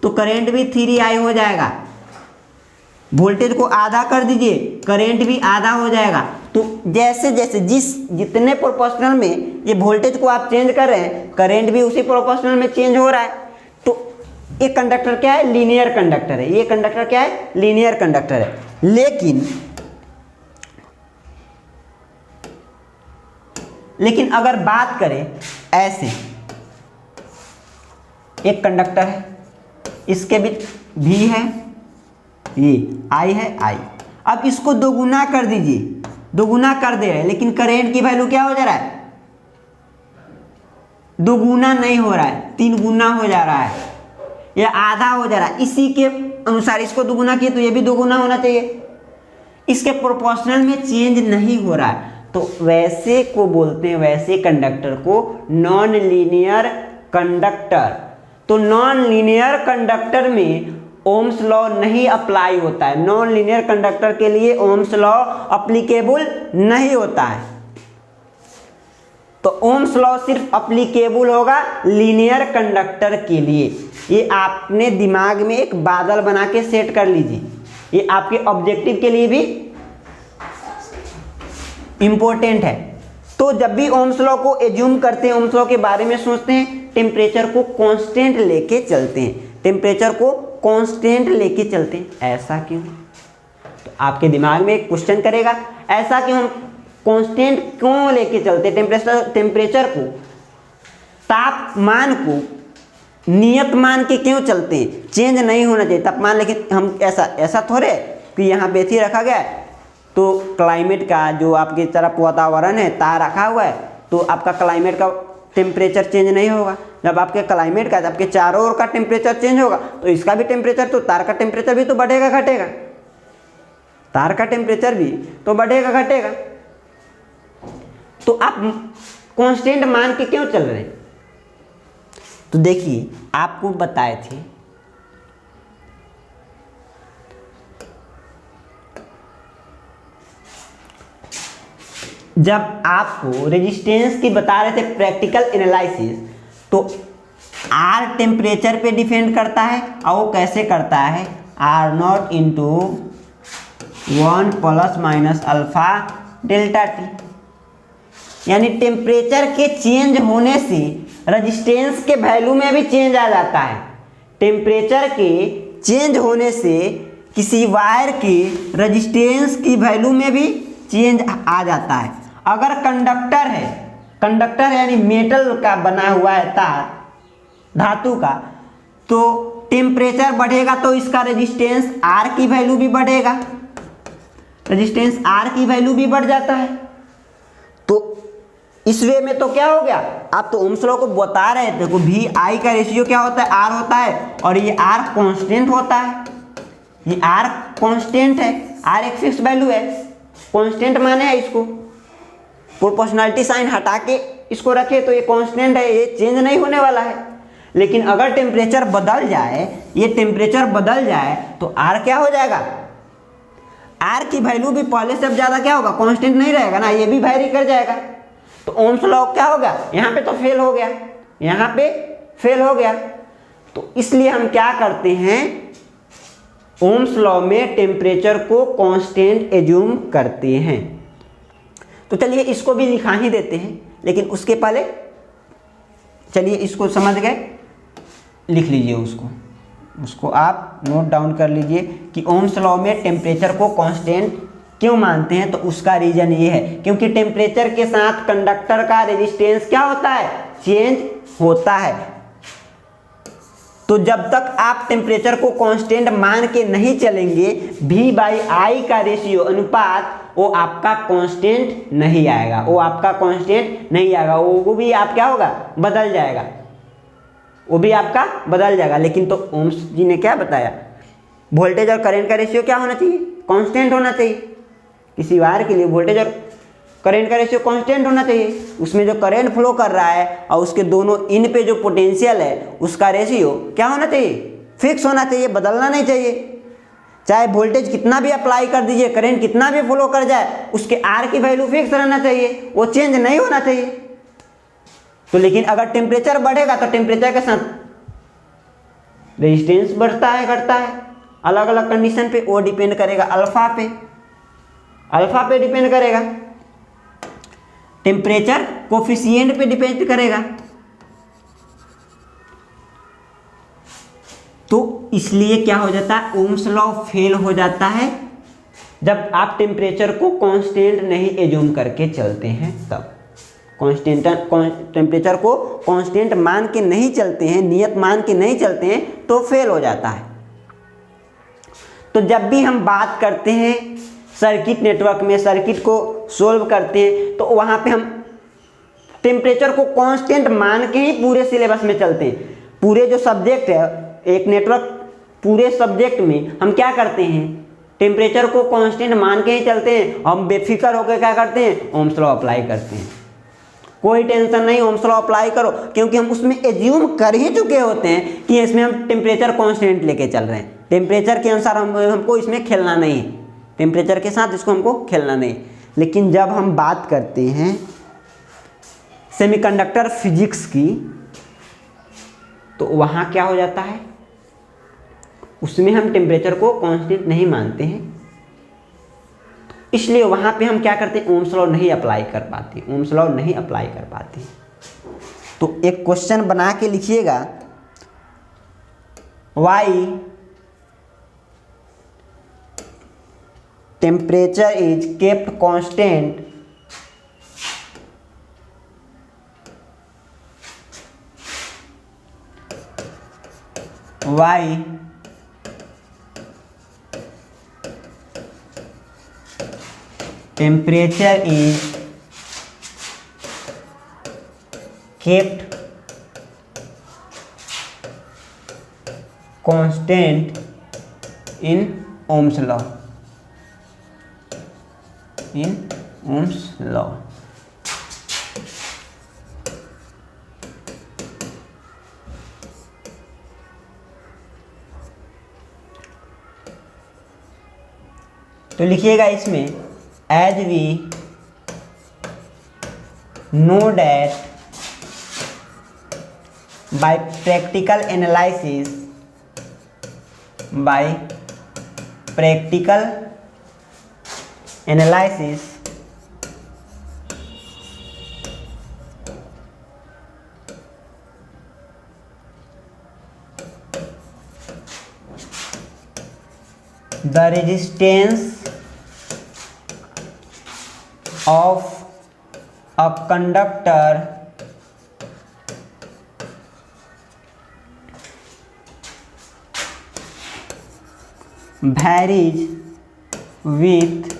तो करंट भी 3I हो जाएगा। वोल्टेज को आधा कर दीजिए, करंट भी आधा हो जाएगा। तो जैसे जैसे जितने प्रोपोर्शनल में ये वोल्टेज को आप चेंज कर रहे हैं, करंट भी उसी प्रोपोर्शनल में चेंज हो रहा है। तो ये कंडक्टर क्या है? लीनियर कंडक्टर है। ये कंडक्टर क्या है? लीनियर कंडक्टर है। लेकिन अगर बात करें ऐसे, एक कंडक्टर है, इसके बीच V है, ये I है, I। अब इसको 2 गुना कर दीजिए, 2 गुना कर दे रहे हैं, लेकिन करंट की वैल्यू क्या हो जा रहा है? 2 गुना नहीं हो रहा है, 3 गुना हो जा रहा है, या आधा हो जा रहा है। इसी के अनुसार इसको 2 गुना किए तो ये भी 2 गुना होना चाहिए। इसके प्रोपोर्शनल में चेंज नहीं हो रहा है, तो वैसे को बोलते हैं, वैसे कंडक्टर को नॉन लीनियर कंडक्टर। तो नॉन लीनियर कंडक्टर में ओम्स लॉ नहीं अप्लाई होता है, नॉन लीनियर कंडक्टर के लिए ओम्स लॉ अप्लीकेबल नहीं होता है। तो ओम्स लॉ सिर्फ अप्लीकेबल होगा लीनियर कंडक्टर के लिए। ये आपने दिमाग में एक बादल बना के सेट कर लीजिए, ये आपके ऑब्जेक्टिव के लिए भी इंपॉर्टेंट है। तो जब भी ओम्स लॉ को एज्यूम करते हैं, ओम्स लॉ के बारे में सोचते हैं, टेम्परेचर को कांस्टेंट लेके चलते हैं, टेम्परेचर को कांस्टेंट लेके चलते हैं। ऐसा क्यों? तो आपके दिमाग में एक क्वेश्चन करेगा, ऐसा क्यों हम कांस्टेंट क्यों लेके चलते हैं? टेम्परेचर को, तापमान को नियत मान के क्यों चलते हैं? चेंज नहीं होना चाहिए तापमान। लेकिन हम ऐसा थोड़े कि यहाँ पे ही रखा गया है, तो क्लाइमेट का जो आपकी तरफ वातावरण है, तार रखा हुआ है, तो आपका क्लाइमेट का टेम्परेचर चेंज नहीं होगा। जब आपके क्लाइमेट का, आपके चारों ओर का टेम्परेचर चेंज होगा, तो इसका भी टेम्परेचर, तो तार का टेम्परेचर भी तो बढ़ेगा घटेगा, तार का टेम्परेचर भी तो बढ़ेगा घटेगा। तो आप कांस्टेंट मान के क्यों चल रहे हैं? तो देखिए आपको बताए थे जब आपको रेजिस्टेंस की बता रहे थे प्रैक्टिकल एनालिसिस, तो आर टेम्परेचर पे डिपेंड करता है और वो कैसे करता है, R naught into 1 plus minus alpha delta T, यानी टेम्परेचर के चेंज होने से रेजिस्टेंस के वैल्यू में भी चेंज आ जाता है। टेम्परेचर के चेंज होने से किसी वायर की रेजिस्टेंस की वैल्यू में भी चेंज आ जाता है। अगर कंडक्टर है, कंडक्टर यानी मेटल का बना हुआ है तार, धातु का, तो टेम्परेचर बढ़ेगा तो इसका रेजिस्टेंस आर की वैल्यू भी बढ़ेगा, रेजिस्टेंस आर की वैल्यू भी बढ़ जाता है। तो इस वे में तो क्या हो गया, आप तो ओम्स लॉ को बता रहे थे कि वी आई का रेशियो क्या होता है, आर होता है, और ये आर कांस्टेंट होता है, ये आर कांस्टेंट है, आर एक फिक्स वैल्यू है, कांस्टेंट माने है इसको, प्रोपोर्शनलिटी साइन हटा के इसको रखे तो ये कांस्टेंट है, ये चेंज नहीं होने वाला है। लेकिन अगर टेम्परेचर बदल जाए, ये टेम्परेचर बदल जाए तो आर क्या हो जाएगा, आर की वैल्यू भी पहले से अब ज़्यादा क्या होगा, कांस्टेंट नहीं रहेगा ना, ये भी वैरी कर जाएगा। तो ओम्स लॉ क्या होगा, यहाँ पे तो फेल हो गया, यहाँ पे फेल हो गया। तो इसलिए हम क्या करते हैं, ओम्स लॉ में टेम्परेचर को कांस्टेंट एज्यूम करते हैं। तो चलिए इसको भी लिखा ही देते हैं, लेकिन उसके पहले चलिए इसको समझ गए, लिख लीजिए उसको आप नोट डाउन कर लीजिए कि ओम्स लॉ में टेम्परेचर को कांस्टेंट क्यों मानते हैं। तो उसका रीजन ये है क्योंकि टेम्परेचर के साथ कंडक्टर का रेजिस्टेंस क्या होता है, चेंज होता है। तो जब तक आप टेम्परेचर को कांस्टेंट मान के नहीं चलेंगे, V बाई आई का रेशियो अनुपात वो आपका कांस्टेंट नहीं आएगा, वो आपका कांस्टेंट नहीं आएगा, वो भी आप क्या होगा, बदल जाएगा, वो भी आपका बदल जाएगा। लेकिन तो ओम्स जी ने क्या बताया, वोल्टेज और करंट का रेशियो क्या होना चाहिए, कांस्टेंट होना चाहिए। किसी वायर के लिए वोल्टेज और करंट का रेशियो कांस्टेंट होना चाहिए, उसमें जो करंट फ्लो कर रहा है और उसके दोनों इन पे जो पोटेंशियल है उसका रेशियो क्या होना चाहिए, फिक्स होना चाहिए, बदलना नहीं चाहिए। चाहे वोल्टेज कितना भी अप्लाई कर दीजिए, करंट कितना भी फ्लो कर जाए, उसके आर की वैल्यू फिक्स रहना चाहिए, वो चेंज नहीं होना चाहिए। तो लेकिन अगर टेम्परेचर बढ़ेगा तो टेम्परेचर के साथ रेजिस्टेंस बढ़ता है घटता है, अलग अलग कंडीशन पे, वो डिपेंड करेगा अल्फा पे डिपेंड करेगा, टेम्परेचर कोफिशिएंट पे डिपेंड करेगा। तो इसलिए क्या हो जाता है, ओम्स लॉ फेल हो जाता है जब आप टेम्परेचर को कांस्टेंट नहीं एज्यूम करके चलते हैं। तब टेम्परेचर को कांस्टेंट मान के नहीं चलते हैं, नियत मान के नहीं चलते हैं, तो फेल हो जाता है। तो जब भी हम बात करते हैं सर्किट नेटवर्क में, सर्किट को सोल्व करते हैं, तो वहाँ पे हम टेम्परेचर को कांस्टेंट मान के ही पूरे सिलेबस में चलते हैं। पूरे जो सब्जेक्ट है एक नेटवर्क, पूरे सब्जेक्ट में हम क्या करते हैं, टेम्परेचर को कांस्टेंट मान के ही चलते हैं। हम बेफिक्र होकर क्या करते हैं, ओम्स लॉ अप्लाई करते हैं। कोई टेंशन नहीं, ओम्स लॉ अप्लाई करो, क्योंकि हम उसमें एज्यूम कर ही चुके होते हैं कि इसमें हम टेम्परेचर कांस्टेंट लेके चल रहे हैं। टेम्परेचर के अनुसार हमको इसमें खेलना नहीं है, टेम्परेचर के साथ इसको हमको खेलना नहीं। लेकिन जब हम बात करते हैं सेमीकंडक्टर फिजिक्स की, तो वहाँ क्या हो जाता है, उसमें हम टेम्परेचर को कांस्टेंट नहीं मानते हैं, इसलिए वहाँ पे हम क्या करते हैं, ओम्स लॉ नहीं अप्लाई कर पाते, ओम्स लॉ नहीं अप्लाई कर पाते। तो एक क्वेश्चन बना के लिखिएगा, why temperature is kept constant why temperature is kept constant in Ohm's law, in Ohm's law। तो लिखिएगा इसमें as we know that by practical analysis the resistance of a conductor varies with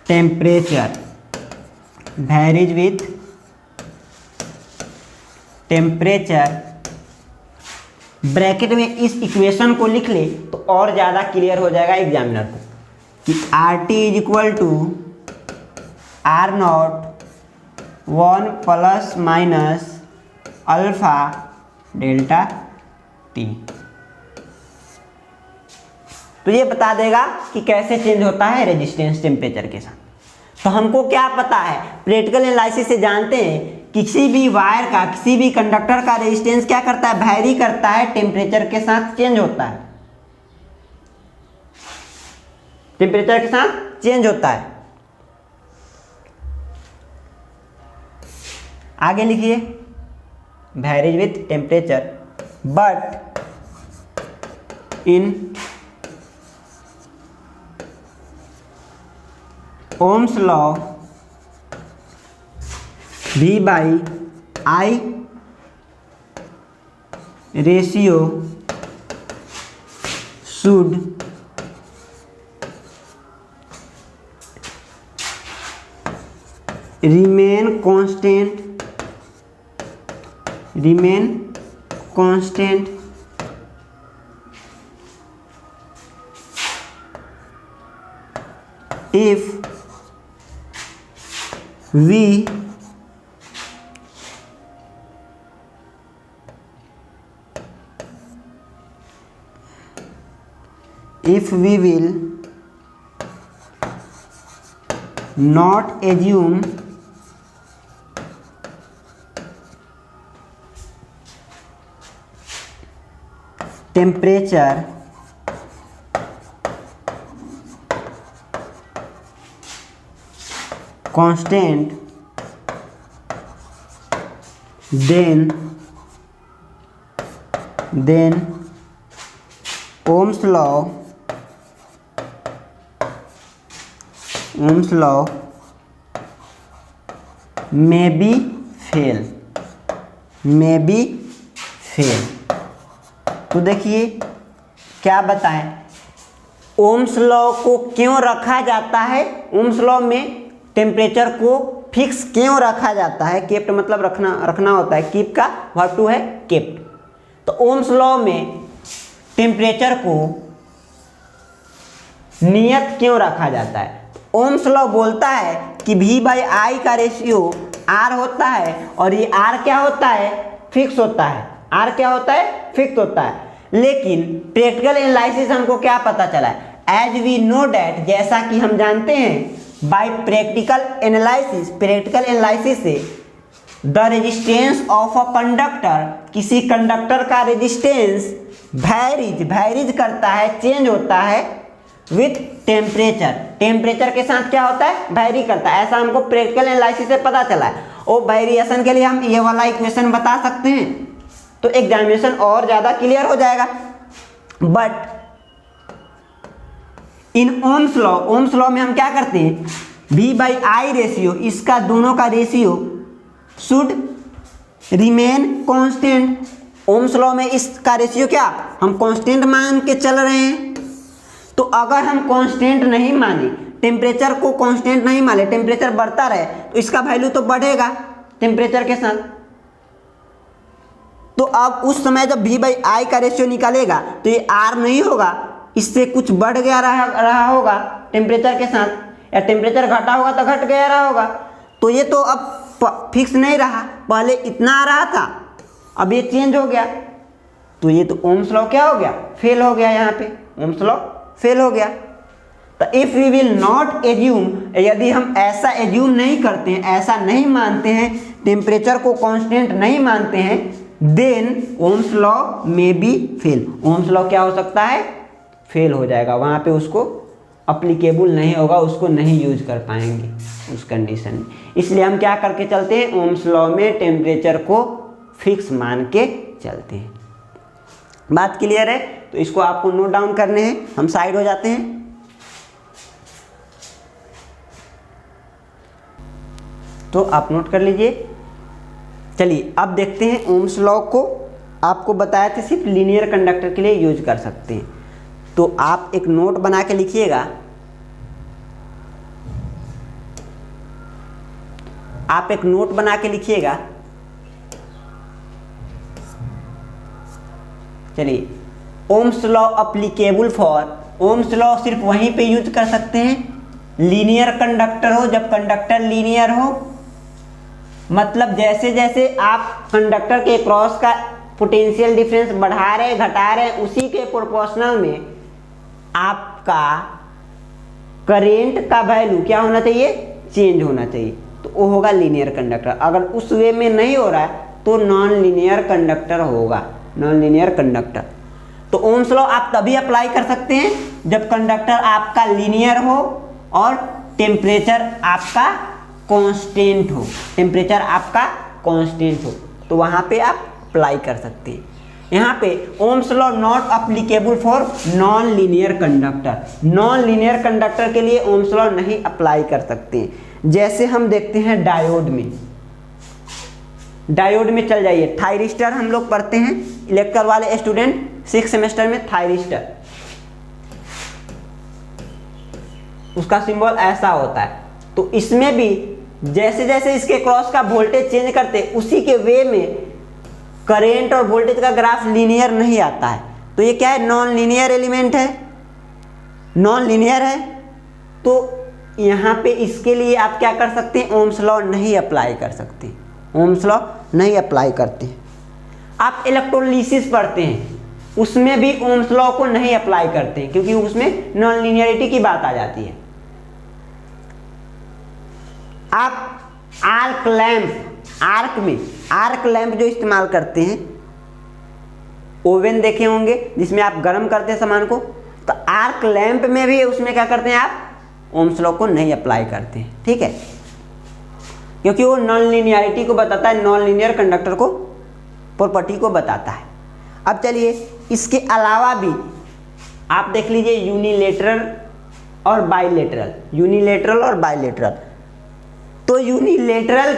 temperature, bracket में इस equation को लिख ले तो और ज़्यादा क्लियर हो जाएगा एग्जामिनर को कि R T is equal to R naught 1 plus minus alpha delta T. तो ये बता देगा कि कैसे चेंज होता है रेजिस्टेंस टेम्परेचर के साथ। तो हमको क्या पता है, प्रैक्टिकल एनालिसिस से जानते हैं किसी भी वायर का, किसी भी कंडक्टर का रेजिस्टेंस क्या करता है, वैरी करता है, टेम्परेचर के साथ चेंज होता है, टेम्परेचर के साथ चेंज होता है। आगे लिखिए varies with temperature but in Ohm's law V by I ratio should remain constant if we will not assume temperature constant, then Ohm's law may be fail। तो देखिए क्या बताएं, ओम्स लॉ को क्यों रखा जाता है, ओम्स लॉ में टेम्परेचर को फिक्स क्यों रखा जाता है, केप्ट मतलब रखना होता है, कीप का वर्ब टू है केप्ट। तो ओम्स लॉ में टेम्परेचर को नियत क्यों रखा जाता है, ओम्स लॉ बोलता है कि V बाई आई का रेशियो R होता है और ये R क्या होता है, फिक्स होता है, R क्या होता है, फिक्स होता है। लेकिन प्रैक्टिकल एनालिसिस हमको क्या पता चला है, एज वी नो डैट, जैसा कि हम जानते हैं बाय प्रैक्टिकल एनालिसिस से the resistance of a conductor, किसी कंडक्टर का रेजिस्टेंस वैरीज करता है, चेंज होता है विथ टेम्परेचर के साथ क्या होता है, वैरी करता है। ऐसा हमको प्रैक्टिकल एनालिसिस से पता चला है। और वेरिएशन के लिए हम ये वाला इक्वेशन बता सकते हैं तो एग्जामिनेशन और ज़्यादा क्लियर हो जाएगा। बट इन ओम्स लॉ में हम क्या करते हैं, V बाई आई रेशियो, इसका दोनों का ratio should remain constant. Ohm's law में इसका रेशियो क्या हम कांस्टेंट मान के चल रहे हैं। तो अगर हम कांस्टेंट नहीं माने, टेम्परेचर को कांस्टेंट नहीं माने, टेम्परेचर बढ़ता रहे तो इसका वैल्यू तो बढ़ेगा टेम्परेचर के साथ। तो अब उस समय जब V बाई आई का रेशियो निकालेगा तो ये R नहीं होगा, इससे कुछ बढ़ गया रहा होगा टेम्परेचर के साथ, या टेम्परेचर घटा होगा तो घट गया रहा होगा। तो ये तो अब फिक्स नहीं रहा, पहले इतना आ रहा था अब ये चेंज हो गया। तो ये तो ओम्स लॉ क्या हो गया, फेल हो गया, यहाँ पे ओम्स लॉ फेल हो गया। तो if we will not assume, यदि हम ऐसा एज्यूम नहीं करते हैं, ऐसा नहीं मानते हैं, टेम्परेचर को कांस्टेंट नहीं मानते हैं, then ohm's law may be fail. Ohm's law क्या हो सकता है? फेल हो जाएगा, वहाँ पे उसको अप्लीकेबल नहीं होगा, उसको नहीं यूज कर पाएंगे उस कंडीशन में। इसलिए हम क्या करके चलते हैं? ओम्स लॉ में टेम्परेचर को फिक्स मान के चलते हैं। बात क्लियर है? तो इसको आपको नोट डाउन करने हैं, हम साइड हो जाते हैं। तो आप नोट कर लीजिए। चलिए अब देखते हैं ओम्स लॉ को आपको बताया था सिर्फ लीनियर कंडक्टर के लिए यूज कर सकते हैं। तो आप एक नोट बना के लिखिएगा, आप एक नोट बना के लिखिएगा। चलिए, Ohm's law applicable for, Ohm's law सिर्फ वहीं पे यूज कर सकते हैं लीनियर कंडक्टर हो, जब कंडक्टर लीनियर हो। मतलब जैसे जैसे आप कंडक्टर के क्रॉस का पोटेंशियल डिफरेंस बढ़ा रहे घटा रहे, उसी के प्रोपोर्शनल में आपका करेंट का वैल्यू क्या होना चाहिए? चेंज होना चाहिए। तो वो होगा लीनियर कंडक्टर। अगर उस वे में नहीं हो रहा है तो नॉन लीनियर कंडक्टर होगा, नॉन लीनियर कंडक्टर। तो ओम्स लॉ आप तभी अप्लाई कर सकते हैं जब कंडक्टर आपका लीनियर हो और टेम्परेचर आपका कांस्टेंट हो, टेम्परेचर आपका कांस्टेंट हो, तो वहां पे आप अप्लाई कर सकते हैं। यहाँ पे Ohm's law not applicable for non linear conductor. Non linear conductor के लिए ओम्स लॉ नहीं अप्लाई कर सकते। जैसे हम देखते हैं डायोड में, डायोड में चल जाइए, थायरिस्टर हम लोग पढ़ते हैं, इलेक्ट्रिकल वाले स्टूडेंट 6 सेमेस्टर में थायरिस्टर, उसका सिंबल ऐसा होता है। तो इसमें भी जैसे जैसे इसके क्रॉस का वोल्टेज चेंज करते, उसी के वे में करेंट और वोल्टेज का ग्राफ लीनियर नहीं आता है। तो ये क्या है? नॉन लीनियर एलिमेंट है, नॉन लीनियर है। तो यहाँ पे इसके लिए आप क्या कर सकते हैं? ओम्स लॉ नहीं अप्लाई कर सकते, ओम्स लॉ नहीं अप्लाई करते। आप इलेक्ट्रोलिसिस पढ़ते हैं, उसमें भी ओम्स लॉ को नहीं अप्लाई करते हैं, क्योंकि उसमें नॉन लीनियरिटी की बात आ जाती है। आप आर्क लैंप, आर्क में आर्क लैंप जो इस्तेमाल करते हैं, ओवन देखे होंगे जिसमें आप गर्म करते हैं सामान को, तो आर्क लैंप में भी उसमें क्या करते हैं? आप ओम्स लॉ को नहीं अप्लाई करते हैं, ठीक है, क्योंकि वो नॉन लीनियरिटी को बताता है, नॉन लीनियर कंडक्टर को प्रॉपर्टी को बताता है। अब चलिए इसके अलावा भी आप देख लीजिए यूनिलेटरल और बाइलेटरल, यूनिलेटरल और बाइलेटरल। तो यूनिलेटरल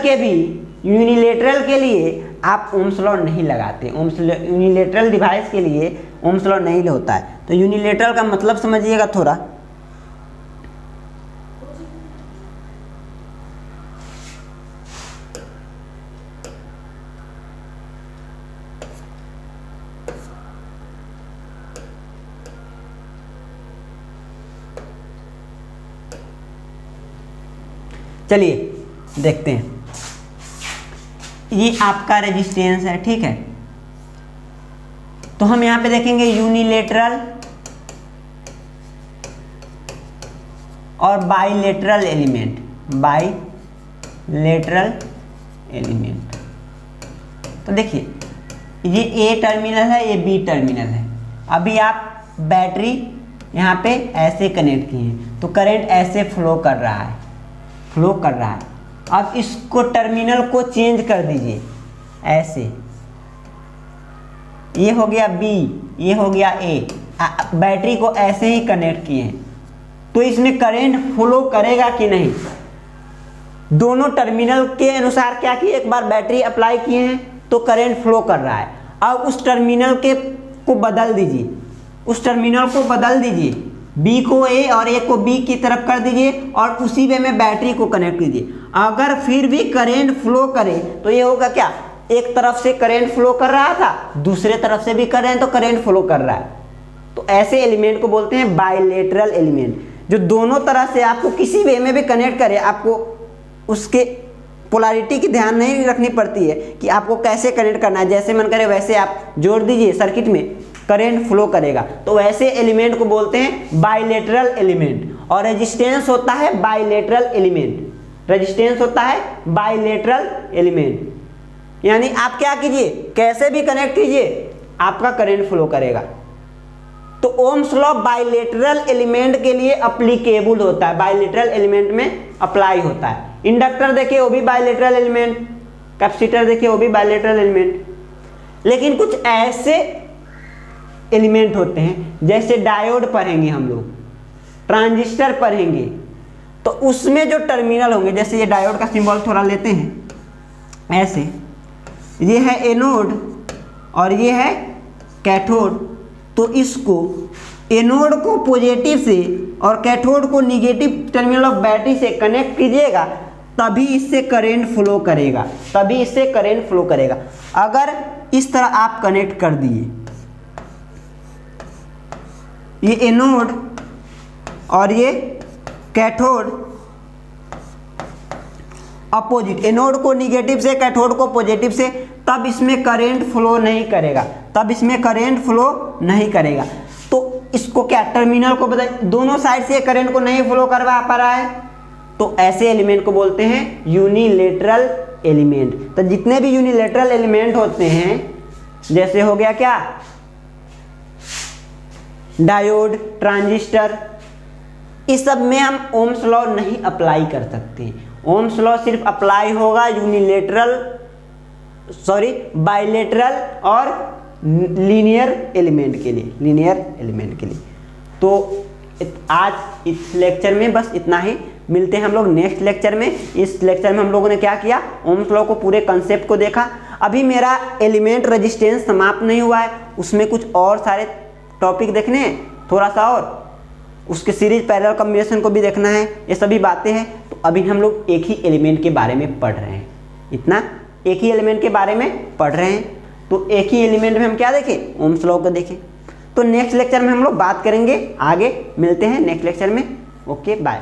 के लिए आप ओम्स लॉ नहीं लगाते, यूनिलेटरल डिवाइस के लिए ओम्स लॉ नहीं होता है। तो यूनिलेटरल का मतलब समझिएगा थोड़ा। चलिए देखते हैं, ये आपका रेजिस्टेंस है, ठीक है। तो हम यहां पे देखेंगे यूनिलेटरल और बाइलेटरल एलिमेंट, बाइलेटरल एलिमेंट। तो देखिए ये ए टर्मिनल है, ये बी टर्मिनल है। अभी आप बैटरी यहाँ पे ऐसे कनेक्ट किए हैं, तो करंट ऐसे फ्लो कर रहा है, फ्लो कर रहा है। अब इसको टर्मिनल को चेंज कर दीजिए ऐसे, ये हो गया बी, ये हो गया ए। बैटरी को ऐसे ही कनेक्ट किए हैं, तो इसमें करंट फ्लो करेगा कि नहीं? दोनों टर्मिनल के अनुसार क्या किए, एक बार बैटरी अप्लाई किए हैं तो करंट फ्लो कर रहा है। अब उस टर्मिनल को बदल दीजिए, उस टर्मिनल को बदल दीजिए, बी को ए और ए को बी की तरफ कर दीजिए और उसी वे में बैटरी को कनेक्ट कीजिए। अगर फिर भी करंट फ्लो करे तो ये होगा क्या? एक तरफ से करंट फ्लो कर रहा था, दूसरे तरफ से भी करंट, तो करंट फ्लो कर रहा है। तो ऐसे एलिमेंट को बोलते हैं बाइलेटरल एलिमेंट, जो दोनों तरह से आपको किसी वे में भी कनेक्ट करे, आपको उसके पोलैरिटी की ध्यान नहीं रखनी पड़ती है कि आपको कैसे कनेक्ट करना है, जैसे मन करे वैसे आप जोड़ दीजिए सर्किट में, करंट फ्लो करेगा। तो ऐसे एलिमेंट को बोलते हैं बाइलेटरल एलिमेंट। और रेजिस्टेंस होता है बाइलेटरल एलिमेंट। रेजिस्टेंस होता है बाइलेटरल एलिमेंट, यानी आप क्या कीजिए, कैसे भी कनेक्ट कीजिए आपका करंट फ्लो करेगा। तो ओम्स लॉ बाइलेटरल एलिमेंट के लिए अप्लीकेबल होता है, बाइलेटरल एलिमेंट में अप्लाई होता है। इंडक्टर देखिए वो भी बाइलेटरल एलिमेंट, कैपेसिटर देखिए वो भी बाइलेटरल एलिमेंट। लेकिन कुछ ऐसे एलिमेंट होते हैं जैसे डायोड पढ़ेंगे हम लोग, ट्रांजिस्टर पढ़ेंगे, तो उसमें जो टर्मिनल होंगे, जैसे ये डायोड का सिंबल थोड़ा लेते हैं ऐसे, ये है एनोड और ये है कैथोड। तो इसको एनोड को पॉजिटिव से और कैथोड को निगेटिव टर्मिनल ऑफ बैटरी से कनेक्ट कीजिएगा, तभी इससे करंट फ्लो करेगा, तभी इससे करंट फ्लो करेगा। अगर इस तरह आप कनेक्ट कर दिए, ये एनोड और ये कैथोड अपोजिट, एनोड को निगेटिव से कैथोड को पॉजिटिव से, तब इसमें करंट फ्लो नहीं करेगा, तब इसमें करंट फ्लो नहीं करेगा। तो इसको क्या, टर्मिनल को बता, दोनों साइड से करंट को नहीं फ्लो करवा पा रहा है, तो ऐसे एलिमेंट को बोलते हैं यूनिलेटरल एलिमेंट। तो जितने भी यूनिलेटरल एलिमेंट होते हैं, जैसे हो गया क्या, डायोड, ट्रांजिस्टर, इस सब में हम ओम्स लॉ नहीं अप्लाई कर सकते। ओम्स लॉ सिर्फ अप्लाई होगा बाइलेटरल और लीनियर एलिमेंट के लिए, लीनियर एलिमेंट के लिए। तो आज इस लेक्चर में बस इतना ही, मिलते हैं हम लोग नेक्स्ट लेक्चर में। इस लेक्चर में हम लोगों ने क्या किया, ओम्स लॉ को पूरे कंसेप्ट को देखा। अभी मेरा एलिमेंट रेजिस्टेंस समाप्त नहीं हुआ है, उसमें कुछ और सारे टॉपिक देखने हैं, थोड़ा सा और उसके सीरीज पैरेलल कॉम्बिनेशन को भी देखना है, ये सभी बातें हैं। तो अभी हम लोग एक ही एलिमेंट के बारे में पढ़ रहे हैं, इतना एक ही एलिमेंट के बारे में पढ़ रहे हैं। तो एक ही एलिमेंट में हम क्या देखें, ओम्स लॉ को देखें। तो नेक्स्ट लेक्चर में हम लोग बात करेंगे, आगे मिलते हैं नेक्स्ट लेक्चर में। Okay bye.